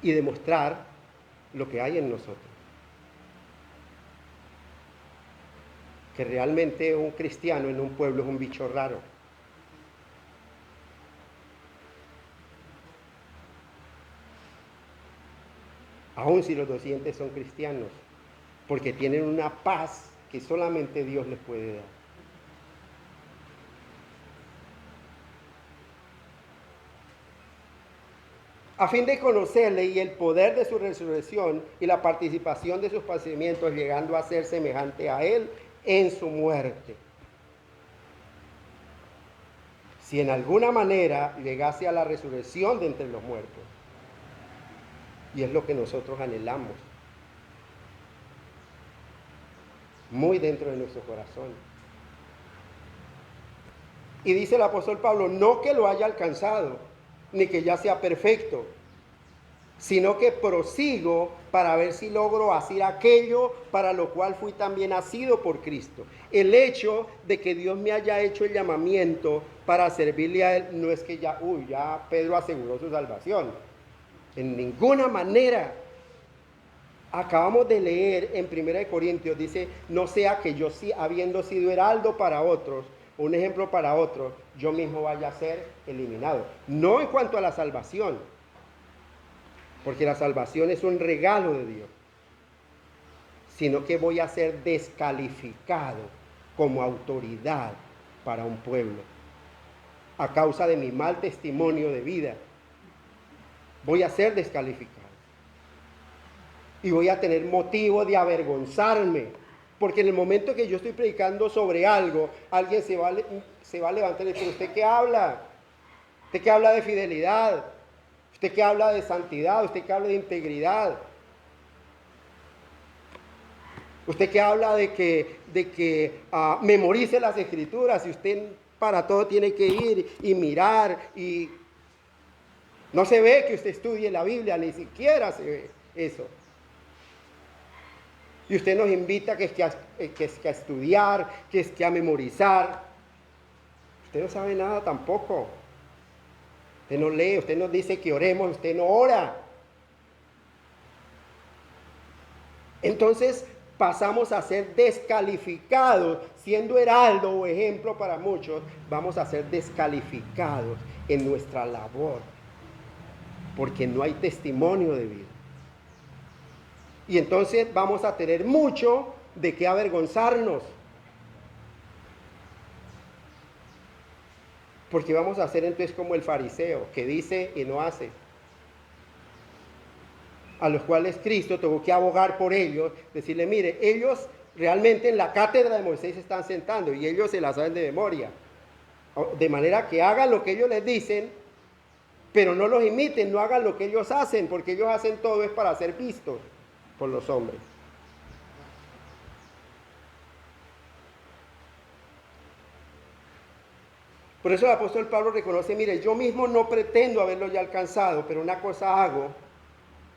Y demostrar lo que hay en nosotros. Que realmente un cristiano en un pueblo es un bicho raro. Aun si los docentes son cristianos, porque tienen una paz que solamente Dios les puede dar. A fin de conocerle y el poder de su resurrección y la participación de sus padecimientos, llegando a ser semejante a Él en su muerte, si en alguna manera llegase a la resurrección de entre los muertos. Y es lo que nosotros anhelamos, muy dentro de nuestro corazón. Y dice el apóstol Pablo, no que lo haya alcanzado, ni que ya sea perfecto, sino que prosigo para ver si logro hacer aquello para lo cual fui también nacido por Cristo. El hecho de que Dios me haya hecho el llamamiento para servirle a Él, no es que ya Pedro aseguró su salvación. En ninguna manera. Acabamos de leer en 1 Corintios, dice, no sea que yo, habiendo sido heraldo para otros, un ejemplo para otros, yo mismo vaya a ser eliminado. No en cuanto a la salvación, porque la salvación es un regalo de Dios, sino que voy a ser descalificado como autoridad para un pueblo, a causa de mi mal testimonio de vida. Voy a ser descalificado. Y voy a tener motivo de avergonzarme, porque en el momento que yo estoy predicando sobre algo, alguien se va a levantar y decir, ¿usted qué habla? ¿Usted qué habla de fidelidad? ¿Usted qué habla de santidad? ¿Usted qué habla de integridad? ¿Usted qué habla de que memorice las escrituras? Y usted para todo tiene que ir y mirar, y no se ve que usted estudie la Biblia, ni siquiera se ve eso. Y usted nos invita que es que a estudiar, que es que a memorizar. Usted no sabe nada tampoco. Usted no lee, usted nos dice que oremos, usted no ora. Entonces pasamos a ser descalificados, siendo heraldo o ejemplo para muchos, vamos a ser descalificados en nuestra labor, porque no hay testimonio de vida. Y entonces vamos a tener mucho de qué avergonzarnos. Porque vamos a ser entonces como el fariseo, que dice y no hace. A los cuales Cristo tuvo que abogar por ellos, decirle, mire, ellos realmente en la cátedra de Moisés se están sentando y ellos se la saben de memoria. De manera que hagan lo que ellos les dicen, pero no los imiten, no hagan lo que ellos hacen, porque ellos hacen todo es para ser vistos por los hombres. Por eso el apóstol Pablo reconoce, mire, yo mismo no pretendo haberlo ya alcanzado, pero una cosa hago,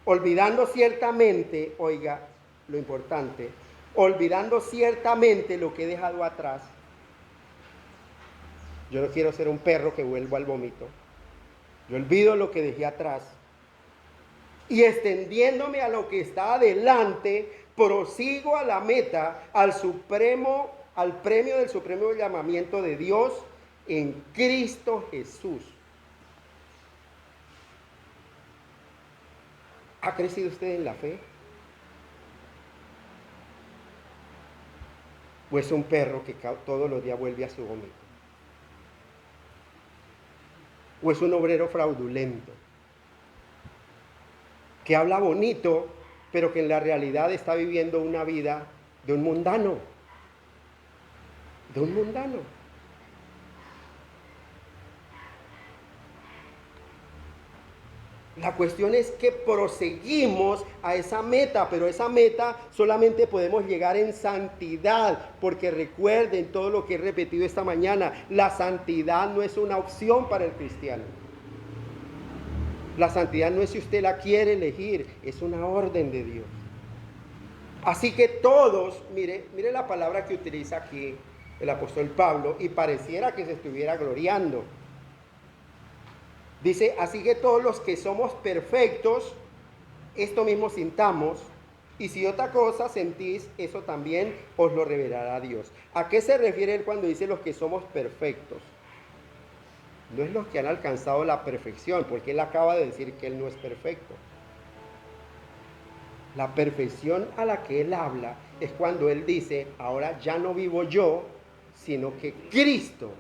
olvidando ciertamente, oiga, lo importante, olvidando ciertamente lo que he dejado atrás. Yo no quiero ser un perro que vuelva al vómito. Yo olvido lo que dejé atrás. Y extendiéndome a lo que está adelante, prosigo a la meta, al premio del supremo llamamiento de Dios en Cristo Jesús. ¿Ha crecido usted en la fe? ¿O es un perro que todos los días vuelve a su vómito? ¿O es un obrero fraudulento que habla bonito, pero que en la realidad está viviendo una vida de un mundano? De un mundano. La cuestión es que proseguimos a esa meta, pero esa meta solamente podemos llegar en santidad, porque recuerden todo lo que he repetido esta mañana, la santidad no es una opción para el cristiano. La santidad no es si usted la quiere elegir, es una orden de Dios. Así que todos, mire la palabra que utiliza aquí el apóstol Pablo, y pareciera que se estuviera gloriando. Dice, así que todos los que somos perfectos, esto mismo sintamos, y si otra cosa sentís, eso también os lo revelará Dios. ¿A qué se refiere él cuando dice los que somos perfectos? No es los que han alcanzado la perfección, porque él acaba de decir que él no es perfecto. La perfección a la que él habla es cuando él dice, ahora ya no vivo yo, sino que Cristo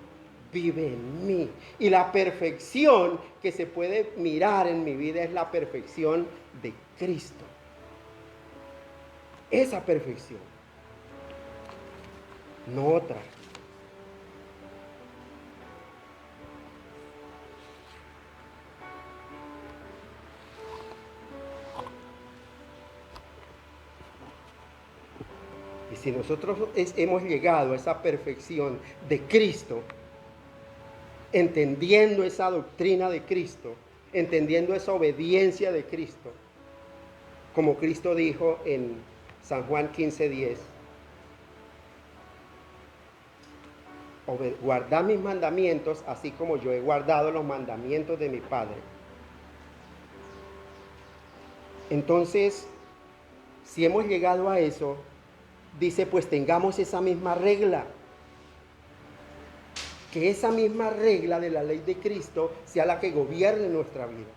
vive en mí. Y la perfección que se puede mirar en mi vida es la perfección de Cristo. Esa perfección, no otra. Y si nosotros hemos llegado a esa perfección de Cristo, entendiendo esa doctrina de Cristo, entendiendo esa obediencia de Cristo, como Cristo dijo en San Juan 15:10, guardad mis mandamientos, así como yo he guardado los mandamientos de mi Padre. Entonces, si hemos llegado a eso, dice, pues tengamos esa misma regla. Que esa misma regla de la ley de Cristo sea la que gobierne nuestra vida.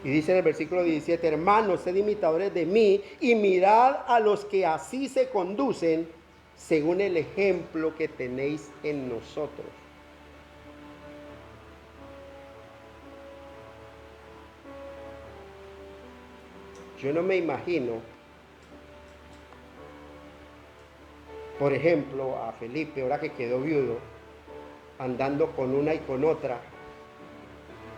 Y dice en el versículo 17, hermanos, sed imitadores de mí y mirad a los que así se conducen según el ejemplo que tenéis en nosotros. Yo no me imagino, por ejemplo, a Felipe, ahora que quedó viudo, andando con una y con otra,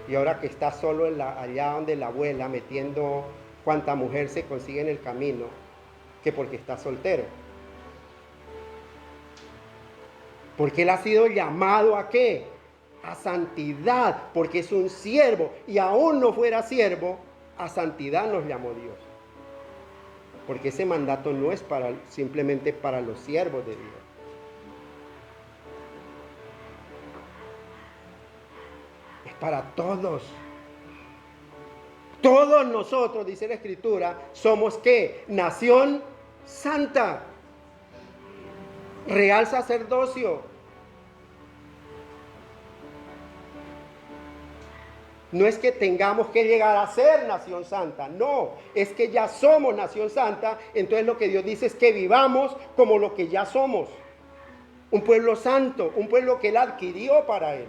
y ahora que está solo allá donde la abuela, metiendo cuanta mujer se consigue en el camino, que porque está soltero. Porque él ha sido llamado ¿a qué? A santidad, porque es un siervo, y aún no fuera siervo, a santidad nos llamó Dios. Porque ese mandato no es simplemente para los siervos de Dios. Es para todos. Todos nosotros, dice la Escritura, somos ¿qué? Nación santa. Real sacerdocio. No es que tengamos que llegar a ser nación santa, no, es que ya somos nación santa, entonces lo que Dios dice es que vivamos como lo que ya somos, un pueblo santo, un pueblo que Él adquirió para Él,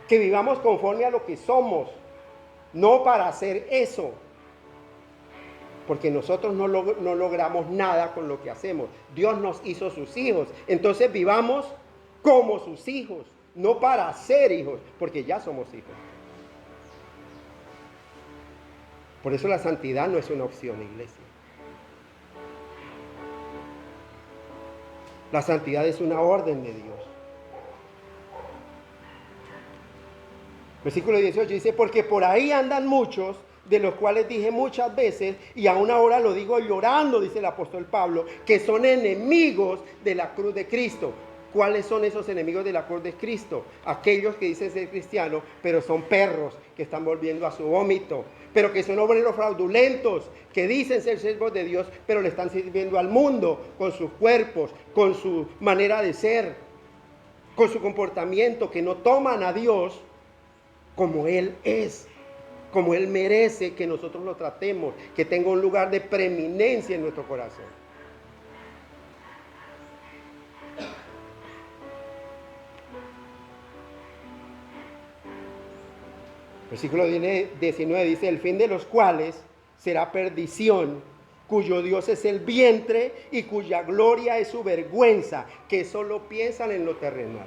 que vivamos conforme a lo que somos, no para hacer eso, porque nosotros no logramos nada con lo que hacemos, Dios nos hizo sus hijos, entonces vivamos como sus hijos, no para ser hijos, porque ya somos hijos. Por eso la santidad no es una opción, iglesia. La santidad es una orden de Dios. Versículo 18 dice, porque por ahí andan muchos, de los cuales dije muchas veces, y aún ahora lo digo llorando, dice el apóstol Pablo, que son enemigos de la cruz de Cristo. ¿Cuáles son esos enemigos de la cruz de Cristo? Aquellos que dicen ser cristianos, pero son perros que están volviendo a su vómito, pero que son obreros fraudulentos, que dicen ser siervos de Dios, pero le están sirviendo al mundo con sus cuerpos, con su manera de ser, con su comportamiento, que no toman a Dios como Él es, como Él merece que nosotros lo tratemos, que tenga un lugar de preeminencia en nuestro corazón. Versículo 19 dice, el fin de los cuales será perdición, cuyo Dios es el vientre y cuya gloria es su vergüenza, que solo piensan en lo terrenal.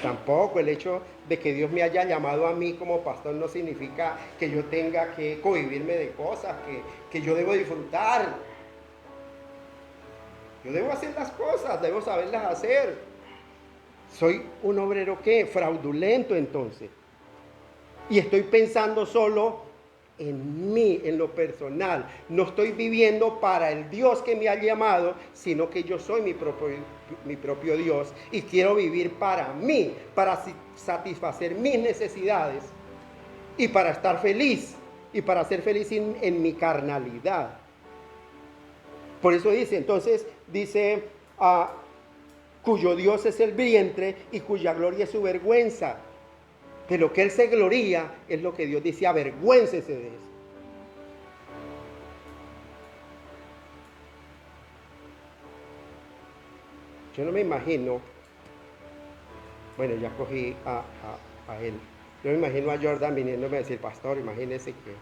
Tampoco el hecho de que Dios me haya llamado a mí como pastor no significa que yo tenga que cohibirme de cosas que yo debo disfrutar. Yo debo hacer las cosas, debo saberlas hacer. Soy un obrero ¿qué? Fraudulento entonces. Y estoy pensando solo en mí, en lo personal. No estoy viviendo para el Dios que me ha llamado, sino que yo soy mi propio Dios y quiero vivir para mí, para satisfacer mis necesidades y para estar feliz y para ser feliz en mi carnalidad. Por eso dice, cuyo Dios es el vientre y cuya gloria es su vergüenza. De lo que Él se gloría es lo que Dios dice, avergüéncese de eso. Yo no me imagino, bueno, ya cogí a él. Yo me imagino a Jordan viniéndome a decir, pastor, imagínese que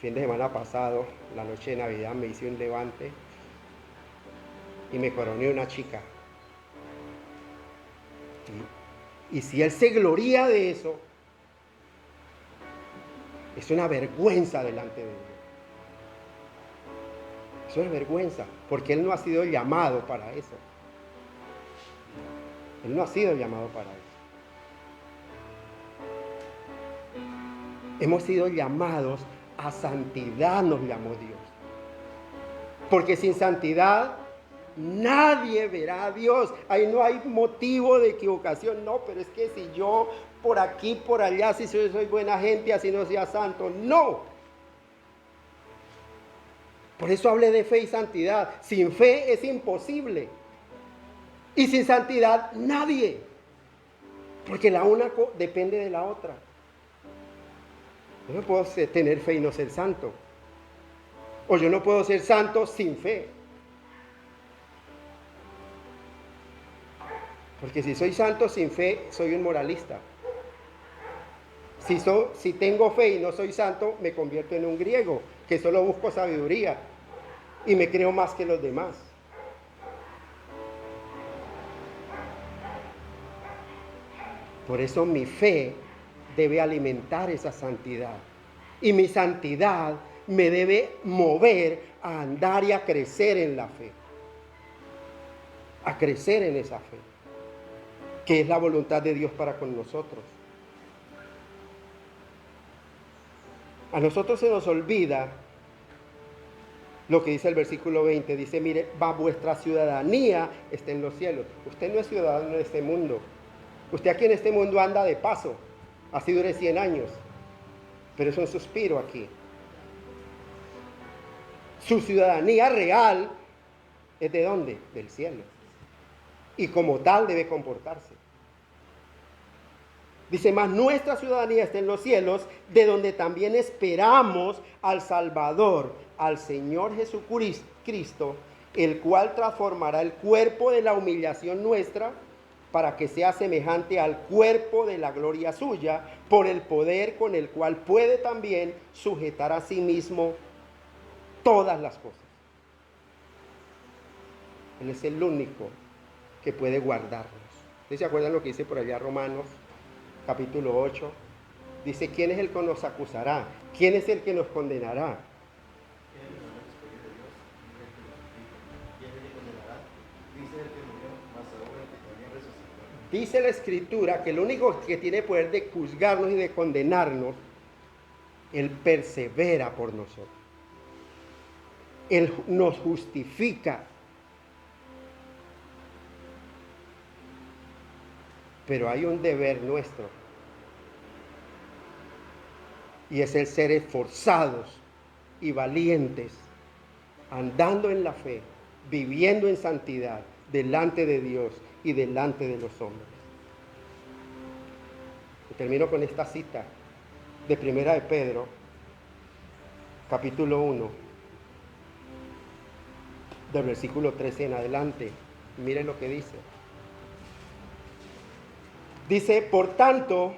fin de semana pasado, la noche de Navidad, me hice un levante y me coroné una chica. Y si Él se gloría de eso, es una vergüenza delante de Dios. Eso es vergüenza, porque Él no ha sido llamado para eso. Él no ha sido llamado para eso. Hemos sido llamados a santidad, nos llamó Dios. Porque sin santidad nadie verá a Dios. Ahí no hay motivo de equivocación. No, pero es que si yo por aquí, por allá, si soy buena gente, así no sea santo. No. Por eso hablé de fe y santidad. Sin fe es imposible. Y sin santidad nadie. Porque la una depende de la otra. Yo no puedo tener fe y no ser santo. O yo no puedo ser santo sin fe. Porque si soy santo sin fe, soy un moralista. Si tengo fe y no soy santo, me convierto en un griego, que solo busco sabiduría y me creo más que los demás. Por eso mi fe debe alimentar esa santidad. Y mi santidad me debe mover a andar y a crecer en la fe. A crecer en esa fe, que es la voluntad de Dios para con nosotros. A nosotros se nos olvida lo que dice el versículo 20. Dice, mire, vuestra ciudadanía está en los cielos. Usted no es ciudadano de este mundo. Usted aquí en este mundo anda de paso. Así dure 100 años. Pero es un suspiro aquí. Su ciudadanía real es ¿de dónde? Del cielo. Y como tal debe comportarse. Dice, más nuestra ciudadanía está en los cielos, de donde también esperamos al Salvador, al Señor Jesucristo, el cual transformará el cuerpo de la humillación nuestra para que sea semejante al cuerpo de la gloria suya, por el poder con el cual puede también sujetar a sí mismo todas las cosas. Él es el único que puede guardarnos. ¿Ustedes se acuerdan lo que dice por allá Romanos? Capítulo 8, dice, ¿quién es el que nos acusará? ¿Quién es el que nos condenará? Dice la Escritura que el único que tiene poder de juzgarnos y de condenarnos, Él persevera por nosotros. Él nos justifica. Pero hay un deber nuestro, y es el ser esforzados y valientes, andando en la fe, viviendo en santidad, delante de Dios y delante de los hombres. Y termino con esta cita de Primera de Pedro, capítulo 1, del versículo 13 en adelante. Miren lo que dice. Dice, por tanto,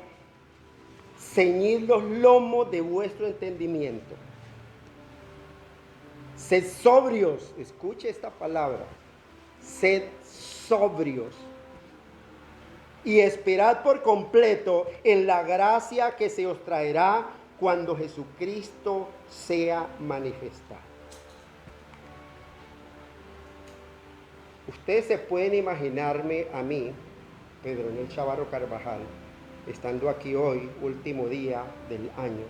ceñid los lomos de vuestro entendimiento. Sed sobrios, escuche esta palabra, sed sobrios. Y esperad por completo en la gracia que se os traerá cuando Jesucristo sea manifestado. Ustedes se pueden imaginarme a mí, Pedronel Chavarro Carvajal, estando aquí hoy, último día del año,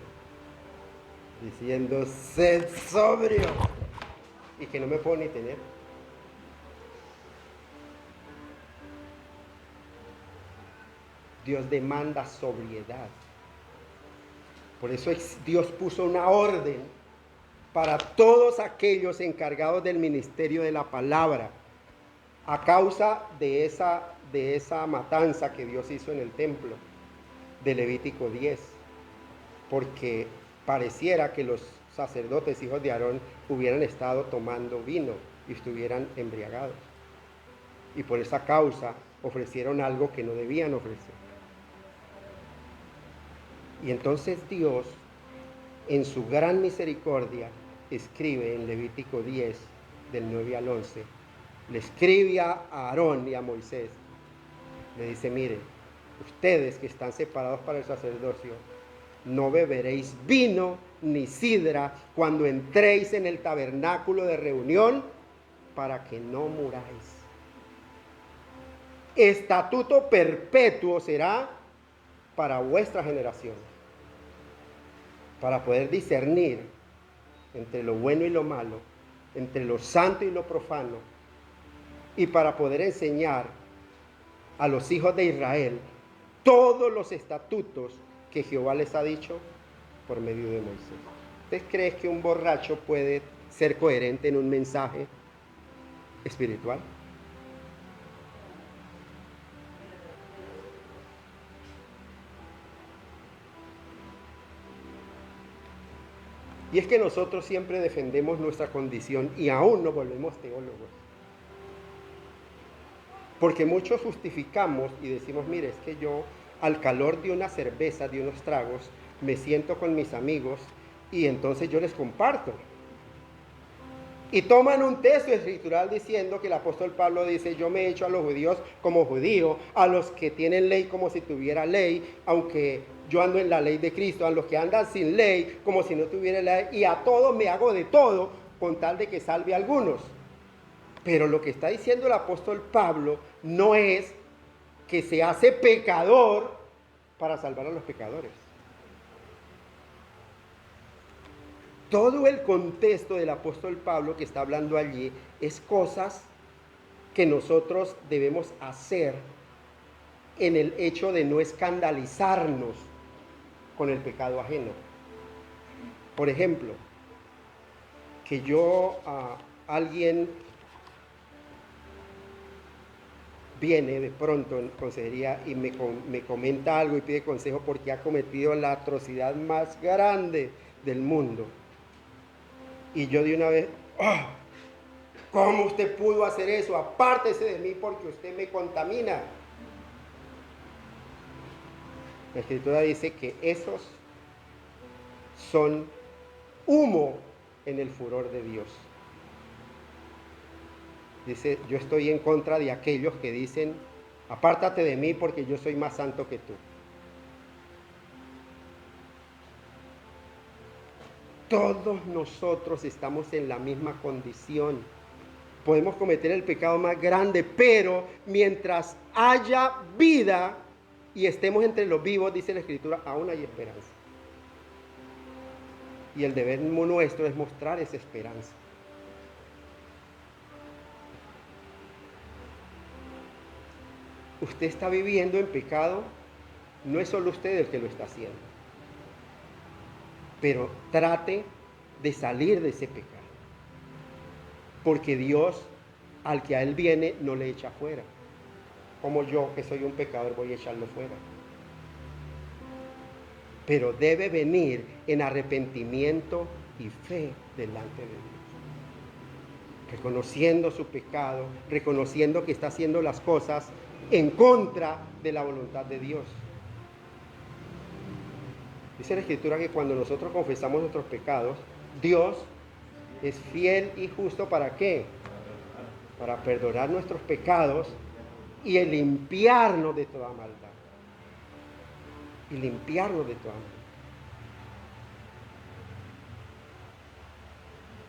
diciendo, sed sobrio, y que no me puedo ni tener. Dios demanda sobriedad. Por eso Dios puso una orden para todos aquellos encargados del ministerio de la palabra, a causa de esa matanza que Dios hizo en el templo de Levítico 10, porque pareciera que los sacerdotes, hijos de Aarón, hubieran estado tomando vino y estuvieran embriagados, y por esa causa ofrecieron algo que no debían ofrecer. Y entonces Dios, en su gran misericordia, escribe en Levítico 10, del 9 al 11, le escribe a Aarón y a Moisés, le dice, miren, ustedes que están separados para el sacerdocio, no beberéis vino ni sidra cuando entréis en el tabernáculo de reunión, para que no muráis. Estatuto perpetuo será para vuestra generación, para poder discernir entre lo bueno y lo malo, entre lo santo y lo profano, y para poder enseñar a los hijos de Israel todos los estatutos que Jehová les ha dicho por medio de Moisés. ¿Usted cree que un borracho puede ser coherente en un mensaje espiritual? Y es que nosotros siempre defendemos nuestra condición y aún nos volvemos teólogos. Porque muchos justificamos y decimos, mire, es que yo al calor de una cerveza, de unos tragos, me siento con mis amigos y entonces yo les comparto. Y toman un texto escritural diciendo que el apóstol Pablo dice, yo me he hecho a los judíos como judío, a los que tienen ley como si tuviera ley, aunque yo ando en la ley de Cristo, a los que andan sin ley como si no tuviera ley, y a todos me hago de todo con tal de que salve a algunos. Pero lo que está diciendo el apóstol Pablo no es que se hace pecador para salvar a los pecadores. Todo el contexto del apóstol Pablo que está hablando allí es cosas que nosotros debemos hacer en el hecho de no escandalizarnos con el pecado ajeno. Por ejemplo, que yo alguien viene de pronto en consejería y me comenta algo y pide consejo porque ha cometido la atrocidad más grande del mundo. Y yo de una vez, ¡oh! ¿Cómo usted pudo hacer eso? Apártese de mí porque usted me contamina. La Escritura dice que esos son humo en el furor de Dios. Dice, yo estoy en contra de aquellos que dicen, apártate de mí porque yo soy más santo que tú. Todos nosotros estamos en la misma condición. Podemos cometer el pecado más grande, pero mientras haya vida y estemos entre los vivos, dice la Escritura, aún hay esperanza. Y el deber nuestro es mostrar esa esperanza. Usted está viviendo en pecado, no es solo usted el que lo está haciendo. Pero trate de salir de ese pecado. Porque Dios, al que a Él viene, no le echa fuera. Como yo, que soy un pecador, voy a echarlo fuera. Pero debe venir en arrepentimiento y fe delante de Dios. Reconociendo su pecado, reconociendo que está haciendo las cosas en contra de la voluntad de Dios. Dice la Escritura que cuando nosotros confesamos nuestros pecados, Dios es fiel y justo ¿para qué? Para perdonar nuestros pecados y limpiarnos de toda maldad. Y limpiarnos de toda maldad.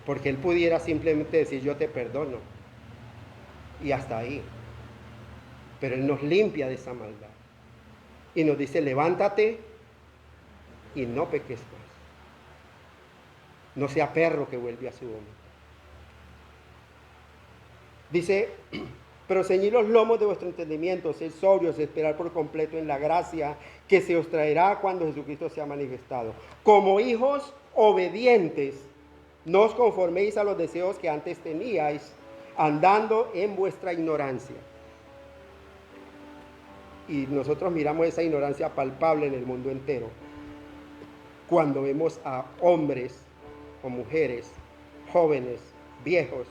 Porque Él pudiera simplemente decir yo te perdono y hasta ahí. Pero Él nos limpia de esa maldad. Y nos dice levántate y no peques más. No sea perro que vuelve a su vómito. Dice, pero ceñid los lomos de vuestro entendimiento, sed sobrios, esperar por completo en la gracia que se os traerá cuando Jesucristo sea manifestado. Como hijos obedientes, no os conforméis a los deseos que antes teníais, andando en vuestra ignorancia. Y nosotros miramos esa ignorancia palpable en el mundo entero. Cuando vemos a hombres o mujeres, jóvenes, viejos,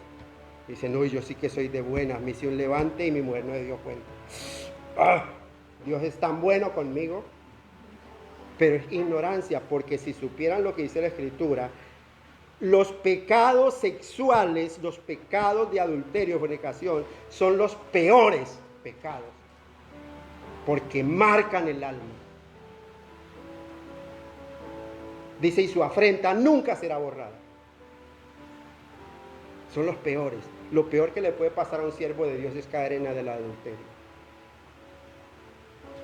dicen, uy, yo sí que soy de buenas, me hice un levante y mi mujer no me dio cuenta. ¡Ah! Dios es tan bueno conmigo, pero es ignorancia, porque si supieran lo que dice la Escritura, los pecados sexuales, los pecados de adulterio, fornicación, son los peores pecados, porque marcan el alma. Dice, y su afrenta nunca será borrada. Son los peores. Lo peor que le puede pasar a un siervo de Dios es caer en la del adulterio.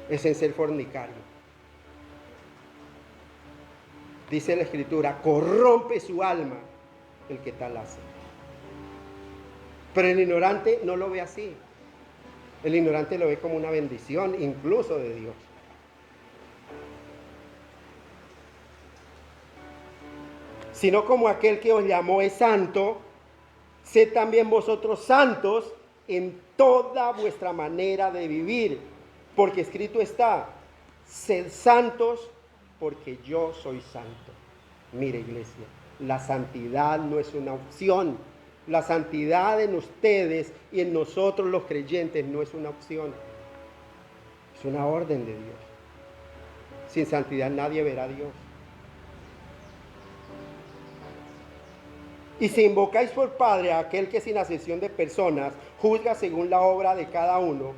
Es en ser fornicario. Dice la Escritura, corrompe su alma el que tal hace. Pero el ignorante no lo ve así. El ignorante lo ve como una bendición, incluso de Dios. Sino como aquel que os llamó es santo, sed también vosotros santos en toda vuestra manera de vivir, porque escrito está, sed santos porque yo soy santo. Mire, iglesia, la santidad no es una opción. La santidad en ustedes y en nosotros los creyentes no es una opción. Es una orden de Dios. Sin santidad nadie verá a Dios. Y si invocáis por Padre a aquel que sin acepción de personas juzga según la obra de cada uno,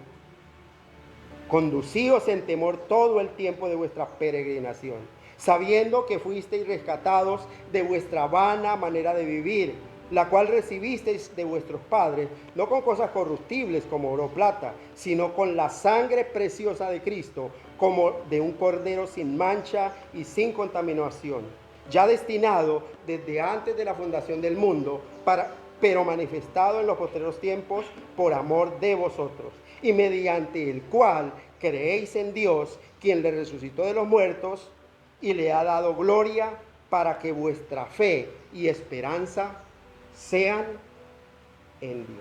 conducíos en temor todo el tiempo de vuestra peregrinación, sabiendo que fuisteis rescatados de vuestra vana manera de vivir, la cual recibisteis de vuestros padres, no con cosas corruptibles como oro o plata, sino con la sangre preciosa de Cristo, como de un cordero sin mancha y sin contaminación, ya destinado desde antes de la fundación del mundo, pero manifestado en los posteriores tiempos por amor de vosotros, y mediante el cual creéis en Dios, quien le resucitó de los muertos y le ha dado gloria, para que vuestra fe y esperanza sean en Dios.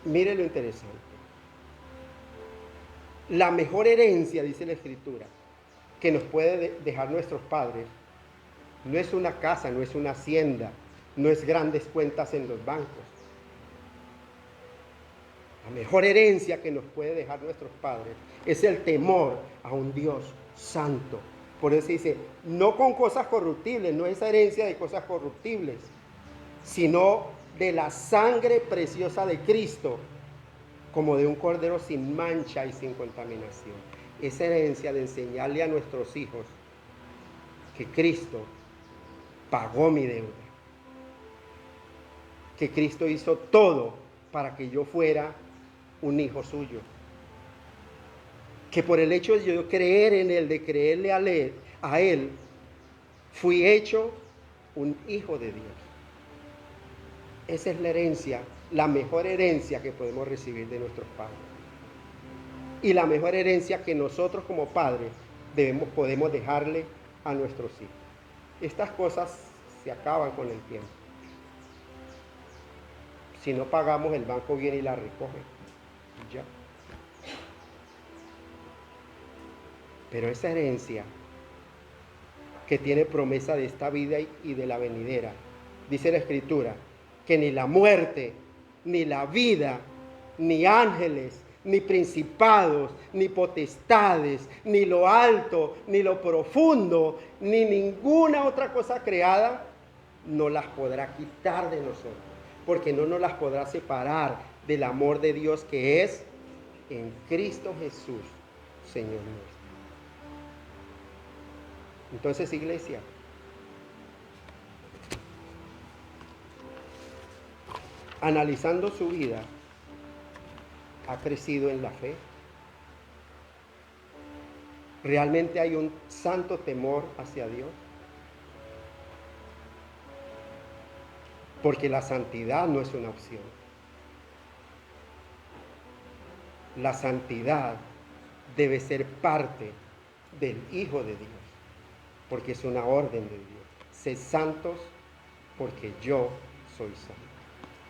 Mire lo interesante. La mejor herencia, dice la Escritura, que nos puede dejar nuestros padres, no es una casa, no es una hacienda, no es grandes cuentas en los bancos. La mejor herencia que nos puede dejar nuestros padres es el temor a un Dios santo. Por eso dice, no con cosas corruptibles, no esa herencia de cosas corruptibles, sino de la sangre preciosa de Cristo, como de un cordero sin mancha y sin contaminación. Esa herencia de enseñarle a nuestros hijos que Cristo pagó mi deuda, que Cristo hizo todo para que yo fuera un hijo suyo, que por el hecho de yo creer en Él, de creerle a Él, fui hecho un hijo de Dios. Esa es la herencia, la mejor herencia que podemos recibir de nuestros padres. Y la mejor herencia que nosotros como padres podemos dejarle a nuestros hijos. Estas cosas se acaban con el tiempo. Si no pagamos, el banco viene y la recoge. Ya. Pero esa herencia que tiene promesa de esta vida y de la venidera, dice la Escritura, que ni la muerte, ni la vida, ni ángeles, ni principados, ni potestades, ni lo alto, ni lo profundo, ni ninguna otra cosa creada, no las podrá quitar de nosotros, porque no nos las podrá separar del amor de Dios que es en Cristo Jesús, Señor nuestro. Entonces, iglesia, analizando su vida, ¿ha crecido en la fe? ¿Realmente hay un santo temor hacia Dios? Porque la santidad no es una opción. La santidad debe ser parte del Hijo de Dios, porque es una orden de Dios. Sed santos porque yo soy santo.